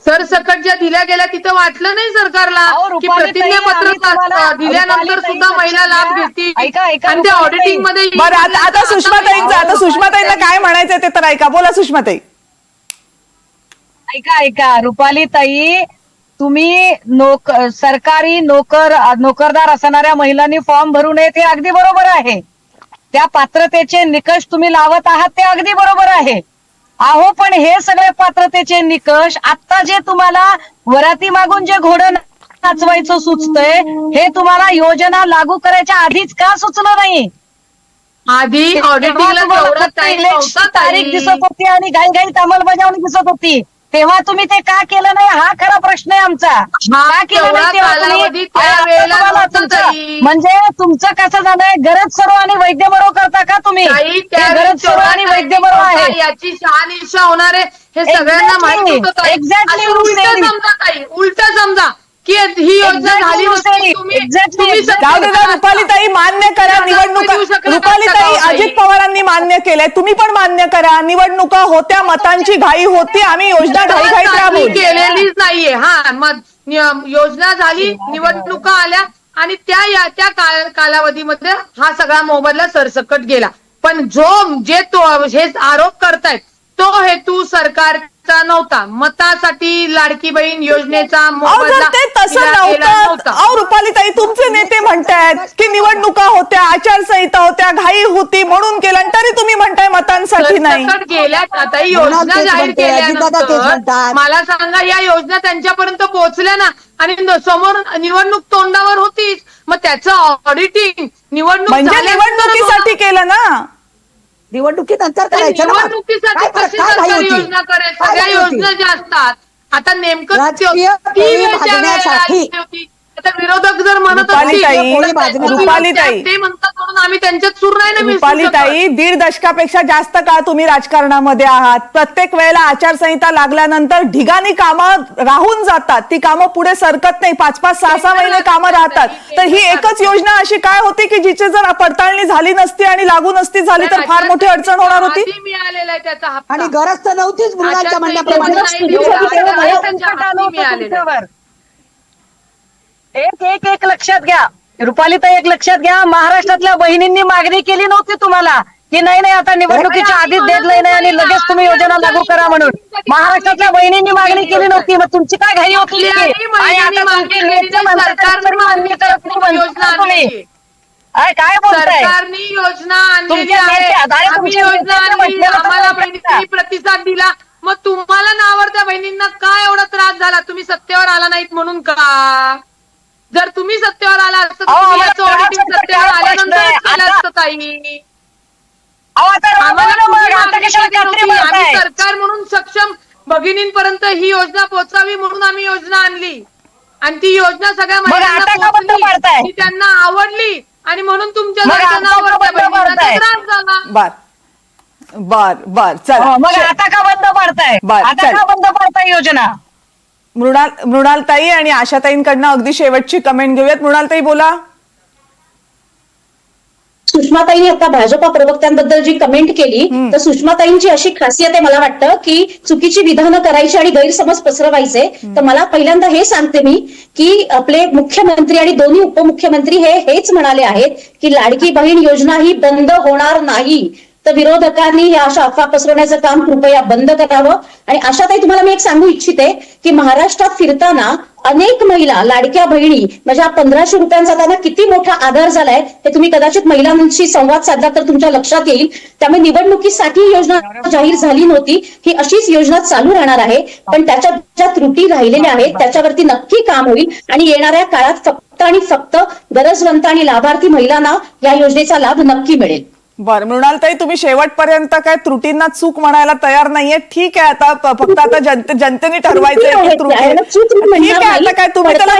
सरसकट ज्या दिल्या गेल्या तिथं वाटलं नाही सरकारला की प्रतिज्ञापत्र दिल्यानंतर सुद्धा महिला लाभ घेतील आणि त्या ऑडिटिंग मध्ये. बरं, आता सुषमाताईंना काय म्हणायचंय ते तर ऐका. बोला सुषमाताई. ऐका रुपाली ताई, तुम्ही सरकारी नोकरदार असणाऱ्या महिलांनी फॉर्म भरू नयेत हे अगदी बरोबर आहे. त्या पात्रतेचे निकष तुम्ही लावत आहात ते अगदी बरोबर आहे. अहो, पण हे सगळे पात्रतेचे निकष आता जे तुम्हाला वराती मागून जे घोडं नाचवायचं सुचतंय हे तुम्हाला योजना लागू करायच्या आधीच का सुचलं नाही? आधी ऑडिटिंगला तारीख दिसत होती आणि घाईघाईत अंमलबजावणी दिसत होती, तेव्हा तुम्ही ते का केलं नाही हा खरा प्रश्न आहे आमचा. का केलं नाही तेव्हा तुम्ही? म्हणजे तुमचं कसं झालंय, गरज सर्व आणि वैद्य बरो करता का तुम्ही? गरज सर्व आणि वैद्य बरो आहे याची शहानिशा होणार आहे हे सगळ्यांना माहिती होतं. एक्झॅक्टली उलट समजा की ही योजना झाली रुपालीताई मान्य करा निवडणुका. रुपालीताई, अजित पवारांनी मान्य केलंय, तुम्ही पण मान्य करा. निवडणुका होत्या, मतांची घाई होती, आम्ही योजना घाईघाईत राबवली केलेलीच नाहीये. योजना झाली, निवडणुका आल्या आणि त्या कालावधीमध्ये हा सगळा मोबदला सरसकट गेला. पण जे हे आरोप करतायत तो हेतू सरकारचा नव्हता. मतासाठी लाडकी बहीण योजनेचा मोबदला ते तसं नव्हतं. रुपालीताई, तुमचे नेते म्हणतायत की निवडणुका होत्या, आचारसंहिता होत्या, घाई होती म्हणून केलं, तरी तुम्ही म्हणताय मतांसाठी नाही. गेल्यात आता योजना जाहीर केल्यानंतर मला सांगा, या योजना त्यांच्यापर्यंत पोहोचल्या ना आणि समोर निवडणूक तोंडावर होतीच, मग त्याचं ऑडिटिंग निवडणुकीसाठी केलं ना. निवडणुकीनंतर करायचं ना. निवडणुकीसाठी कशी सरकारी योजना करेल? सगळ्या योजना ज्या असतात आता नेमकं आता विरोधक जर म्हणत रुपालीताई, ते म्हणतात म्हणून आम्ही त्यांच्यात सूर नाही ना. रुपालीताई, 1.5 दशकापेक्षा जास्त काळ तुम्ही राजकारणामध्ये आहात. प्रत्येक वेळेला आचारसंहिता लागल्यानंतर ढिगाणी कामं राहून जातात, ती कामं पुढे सरकत नाही. 5-5, 6-6 महिने कामं राहतात. तर ही एकच योजना अशी काय होती की जिची जर पडताळणी झाली नसती आणि लागू नसती झाली तर फार मोठी अडचण होणार होती. मिळालेला आहे त्याचा हप्ता आणि गरज तर नव्हतीच मुलांच्या म्हणण्याप्रमाणे. एक लक्षात घ्या रुपालीताई, एक लक्षात घ्या, महाराष्ट्रातल्या बहिणींनी मागणी केली नव्हती तुम्हाला की नाही आता निवडणुकीच्या आधीच डेडलाईन आहे आणि लगेच तुम्ही योजना लागू करा म्हणून. महाराष्ट्रातल्या बहिणींनी मागणी केली नव्हती, मग तुमची काय घाई होती? काय बोलताय? सरकारने योजना आणलेली आहे, आम्हाला बहिणींनी प्रतिसाद दिला. मग तुम्हाला नावडत्या बहिणींना काय एवढा त्रास झाला? तुम्ही सत्तेवर आला नाहीत म्हणून का? जर तुम्ही सत्तेवर आला असतं सत्तेवर आल्यानंतर केलं असतं ताई. आम्ही सरकार म्हणून सक्षम भगिनींपर्यंत ही योजना पोहोचावी म्हणून आम्ही योजना आणली आणि ती योजना सगळ्या महिलांना पोहोचली, त्यांना आवडली आणि म्हणून तुमच्या नावावर त्रास झाला. बर चल, मग आता का बंद पडताय? आता का बंद पडताय योजना? मृणालताई आणि आशाताईंकडनं अगदी शेवटची कमेंट घेऊयात. मृणालताई बोला. सुषमाताईंनी आता भाजपा प्रवक्त्यांबद्दल जी कमेंट केली तर सुषमाताईंची अशी खासियत आहे मला वाटतं की चुकीची विधानं करायची आणि गैरसमज पसरवायचे. तर मला पहिल्यांदा हे सांगते मी की आपले मुख्यमंत्री आणि दोन्ही उपमुख्यमंत्री हेच म्हणाले आहेत की लाडकी बहीण योजना ही बंद होणार नाही. तर विरोधकांनी या अशा अफवा पसरवण्याचं काम कृपया बंद करावं. आणि आशाताई, तुम्हाला मी एक सांगू इच्छिते की महाराष्ट्रात फिरताना अनेक महिला लाडक्या बहिणी म्हणजे 1500 रुपयांचा त्यांना किती मोठा आधार झालाय हे तुम्ही कदाचित महिलांशी संवाद साधला तर तुमच्या लक्षात येईल. त्यामुळे निवडणुकीसाठी ही योजना जाहीर झाली नव्हती, ही अशीच योजना चालू राहणार आहे. पण त्याच्या ज्या त्रुटी राहिलेल्या आहेत त्याच्यावरती नक्की काम होईल आणि येणाऱ्या काळात फक्त आणि फक्त गरजवंत आणि लाभार्थी महिलांना या योजनेचा लाभ नक्की मिळेल. बरं मृणालताई, तुम्ही शेवटपर्यंत काय त्रुटींना चूक म्हणायला तयार नाहीये. ठीक आहे, आता फक्त आता जनतेने ठरवायचंय की त्रुटी ठीक आहे. आता काय तुम्ही त्याला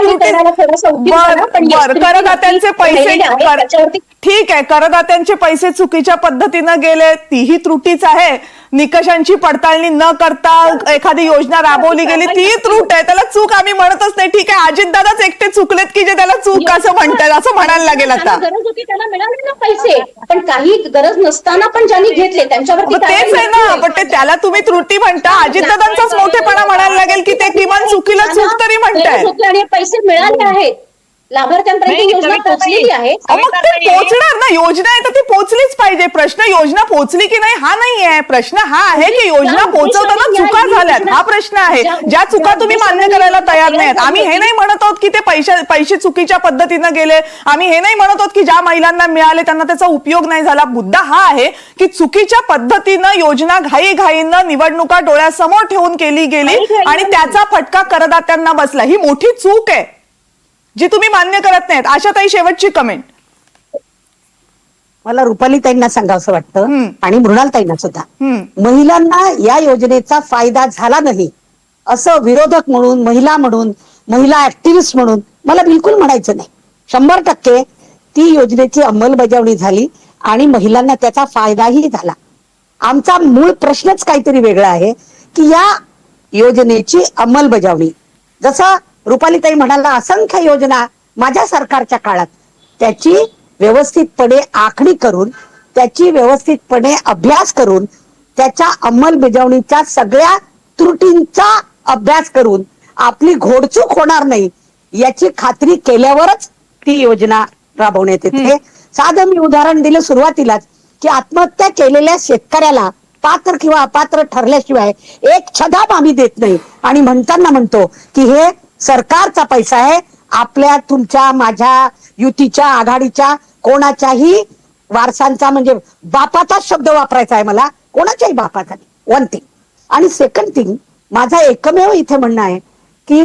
करदात्यांचे पैसे ठीक आहे, करदात्यांचे पैसे चुकीच्या पद्धतीनं गेले तीही त्रुटीच आहे. निकषांची पडताळणी न करता एखादी योजना राबवली गेली ती त्रुट आहे, त्याला चूक आम्ही म्हणतच नाही. ठीक आहे, अजितदादाच एकटे चुकलेत की जे त्याला चूक असं म्हणतात, असं म्हणायला लागेल आता. गरज होती त्यांना मिळाले ना पैसे, पण काही गरज नसताना पण ज्यांनी घेतले त्यांच्यावरती मग तेच आहे ना, पण ते त्याला तुम्ही त्रुटी म्हणता, अजितदादांचाच मोठेपणा म्हणायला लागेल की ते किमान चुकीला चूक तरी म्हणताय. आणि पैसे मिळाले आहेत लाभार्थ्यांपर्यंत, योजना पोहोचलेली आहे. मग ते पोहोचणार ना, योजना आहे तर ती पोहोचलीच पाहिजे. प्रश्न योजना पोहोचली की नाही हा नाही आहे, प्रश्न हा आहे की योजना पोहोचवताना चुका झाल्यात, हा प्रश्न आहे. ज्या चुका तुम्ही मान्य करायला तयार नाहीत. आम्ही हे नाही म्हणत आहोत की ते पैसे चुकीच्या पद्धतीनं गेले, आम्ही हे नाही म्हणत आहोत की ज्या महिलांना मिळाले त्यांना त्याचा उपयोग नाही झाला. मुद्दा हा आहे की चुकीच्या पद्धतीनं योजना घाईघाईनं निवडणुका डोळ्यासमोर ठेवून केली गेली आणि त्याचा फटका करदात्यांना बसला. ही मोठी चूक आहे जी तुम्ही मान्य करत नाहीत. आशाताई, शेवटची कमेंट. मला रुपालीताईंना सांगावंसं वाटतं आणि मृणालताईंना सुद्धा, महिलांना या योजनेचा फायदा झाला नाही असं विरोधक म्हणून, महिला म्हणून, महिला ऍक्टिव्हिस्ट म्हणून मला बिलकुल म्हणायचं नाही. 100% ती योजनेची अंमलबजावणी झाली आणि महिलांना त्याचा फायदाही झाला. आमचा मूळ प्रश्नच काहीतरी वेगळा आहे की या योजनेची अंमलबजावणी, जसं रुपालीताई म्हणाला असंख्य योजना माझ्या सरकारच्या काळात, त्याची व्यवस्थितपणे आखणी करून, त्याची व्यवस्थितपणे अभ्यास करून, त्याच्या अंमलबजावणीच्या सगळ्या त्रुटींचा अभ्यास करून आपली घोडचूक होणार नाही याची खात्री केल्यावरच ती योजना राबवण्यात येते. साधं मी उदाहरण दिलं सुरुवातीलाच की आत्महत्या केलेल्या शेतकऱ्याला पात्र किंवा अपात्र ठरल्याशिवाय एक छदाम आम्ही देत नाही आणि म्हणताना म्हणतो की हे सरकारचा पैसा आहे, आपल्या, तुमच्या, माझ्या, युतीच्या, आघाडीच्या कोणाच्याही वारसांचा, म्हणजे बापाचा शब्द वापरायचा आहे मला, कोणाच्याही बापाचा नाही. 1 थिंग. आणि 2nd थिंग, माझा एकमेव इथे म्हणणं आहे की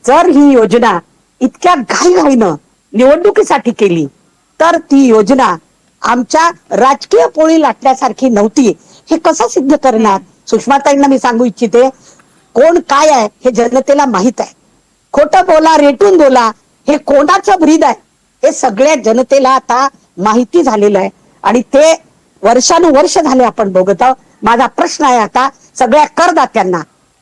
जर ही योजना इतक्या घाईघाईनं निवडणुकीसाठी केली तर ती योजना आमच्या राजकीय पोळी लाटण्यासारखी नव्हती. हे कसं सिद्ध करणार? सुषमाताईंना मी सांगू इच्छिते, कोण काय आहे हे जनतेला माहित आहे. खोटं बोला, रेटून बोला, हे कोणाचं ब्रीद आहे हे सगळ्या जनतेला आता माहिती झालेलं आहे आणि ते वर्षानुवर्ष झाले आपण बघत आहोत. माझा प्रश्न आहे आता सगळ्या करदात्यांना,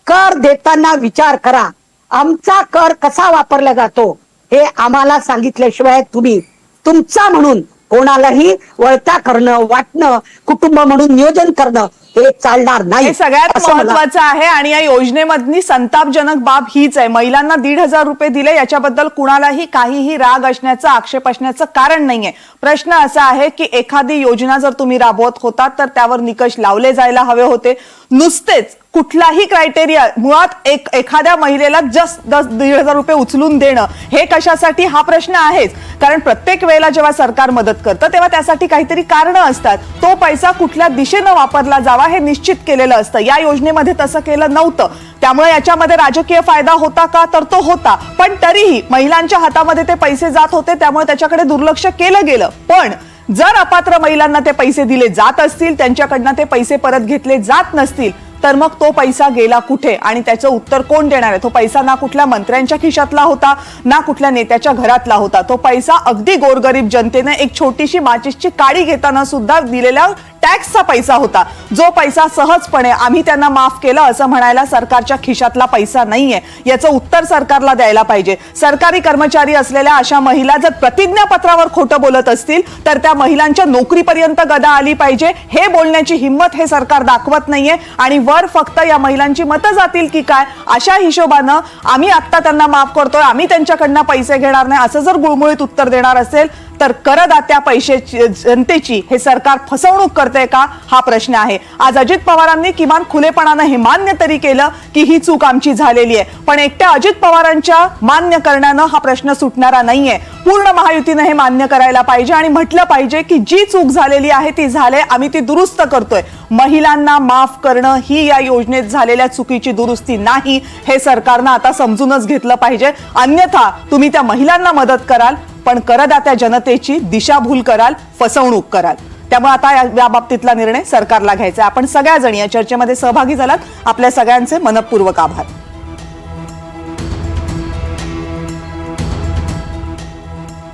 कर देताना विचार करा, आमचा कर कसा वापरला जातो हे आम्हाला सांगितल्याशिवाय तुम्ही तुमचा म्हणून कोणालाही वळता करणं, वाटणं, कुटुंब म्हणून नियोजन करणं हे चालणार नाही. हे सगळ्यात महत्वाचं आहे. आणि या योजनेमधली संतापजनक बाब हीच आहे, महिलांना 1,500 रुपये दिले याच्याबद्दल कुणालाही काहीही राग असण्याचं, आक्षेप असण्याचं कारण नाहीये. प्रश्न असा आहे की एखादी योजना जर तुम्ही राबवत होता तर त्यावर निकष लावले जायला हवे होते. नुसतेच कुठलाही क्रायटेरिया, मुळात एखाद्या महिलेला जस्ट 1,500 रुपये उचलून देणं हे कशासाठी हा प्रश्न आहेच. कारण प्रत्येक वेळेला जेव्हा सरकार मदत करतं तेव्हा त्यासाठी काहीतरी कारणं असतात. तो पैसा कुठल्या दिशेनं वापरला जावा हे निश्चित केलेलं असतं. या योजनेमध्ये तसं केलं नव्हतं. त्यामुळे याच्यामध्ये राजकीय फायदा होता का? तर तो होता, पण तरीही महिलांच्या हातामध्ये ते पैसे जात होते, त्यामुळे त्याच्याकडे दुर्लक्ष केलं गेलं. पण जर अपात्र महिलांना ते पैसे दिले जात असतील, त्यांच्याकडनं ते पैसे परत घेतले जात नसतील, तर मग तो पैसा गेला कुठे आणि त्याचं उत्तर कोण देणार आहे? तो पैसा ना कुठल्या मंत्र्यांच्या खिशातला होता, ना कुठल्या नेत्याच्या घरातला होता. तो पैसा अगदी गोरगरीब जनतेने एक छोटीशी माचीसची काडी घेताना सुद्धा दिलेला टॅक्सचा पैसा होता. जो पैसा सहजपणे आम्ही त्यांना माफ केलं असं म्हणायला सरकारच्या खिशातला पैसा नाहीये. याचं उत्तर सरकारला द्यायला पाहिजे. सरकारी कर्मचारी असलेल्या अशा महिला जर प्रतिज्ञापत्रावर खोटं बोलत असतील तर त्या महिलांच्या नोकरीपर्यंत गदा आली पाहिजे. हे बोलण्याची हिंमत हे सरकार दाखवत नाहीये आणि वर फक्त या महिलांची मतं जातील की काय अशा हिशोबानं आम्ही आत्ता त्यांना माफ करतोय, आम्ही त्यांच्याकडनं पैसे घेणार नाही असं जर गुळमुळीत उत्तर देणार असेल तर करदात्या पैशाची, जनतेची हे सरकार फसवणूक करते का हा प्रश्न आहे. आज अजित पवारांनी किमान खुलेपणानं हे मान्य तरी केलं की ही चूक आमची झालेली आहे. पण एकट्या अजित पवारांच्या मान्य करण्यानं हा प्रश्न सुटणारा नाहीये. पूर्ण महायुतीनं हे मान्य करायला पाहिजे आणि म्हटलं पाहिजे की जी चूक झालेली आहे ती झाले, आम्ही ती दुरुस्त करतोय. महिलांना माफ करणं ही या योजनेत झालेल्या चुकीची दुरुस्ती नाही, हे सरकारनं आता समजूनच घेतलं पाहिजे. अन्यथा तुम्ही त्या महिलांना मदत कराल पण करदात्या जनतेची दिशाभूल कराल, फसवणूक कराल. त्यामुळे आता या बाबतीतला निर्णय सरकारला घ्यायचा. आपण सगळ्याजण या चर्चेमध्ये सहभागी झालात, आपल्या सगळ्यांचे मनपूर्वक आभार.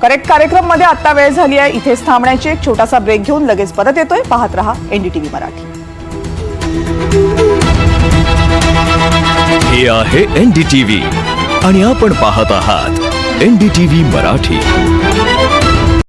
करेक्ट कार्यक्रम मध्ये आता वेळ झाली आहे इथेच थांबण्याची. एक छोटासा ब्रेक घेऊन लगेच परत येतोय. पाहत रहा NDTV मराठी. हे आहे NDTV आणि आपण पाहत आहात NDTV मराठी.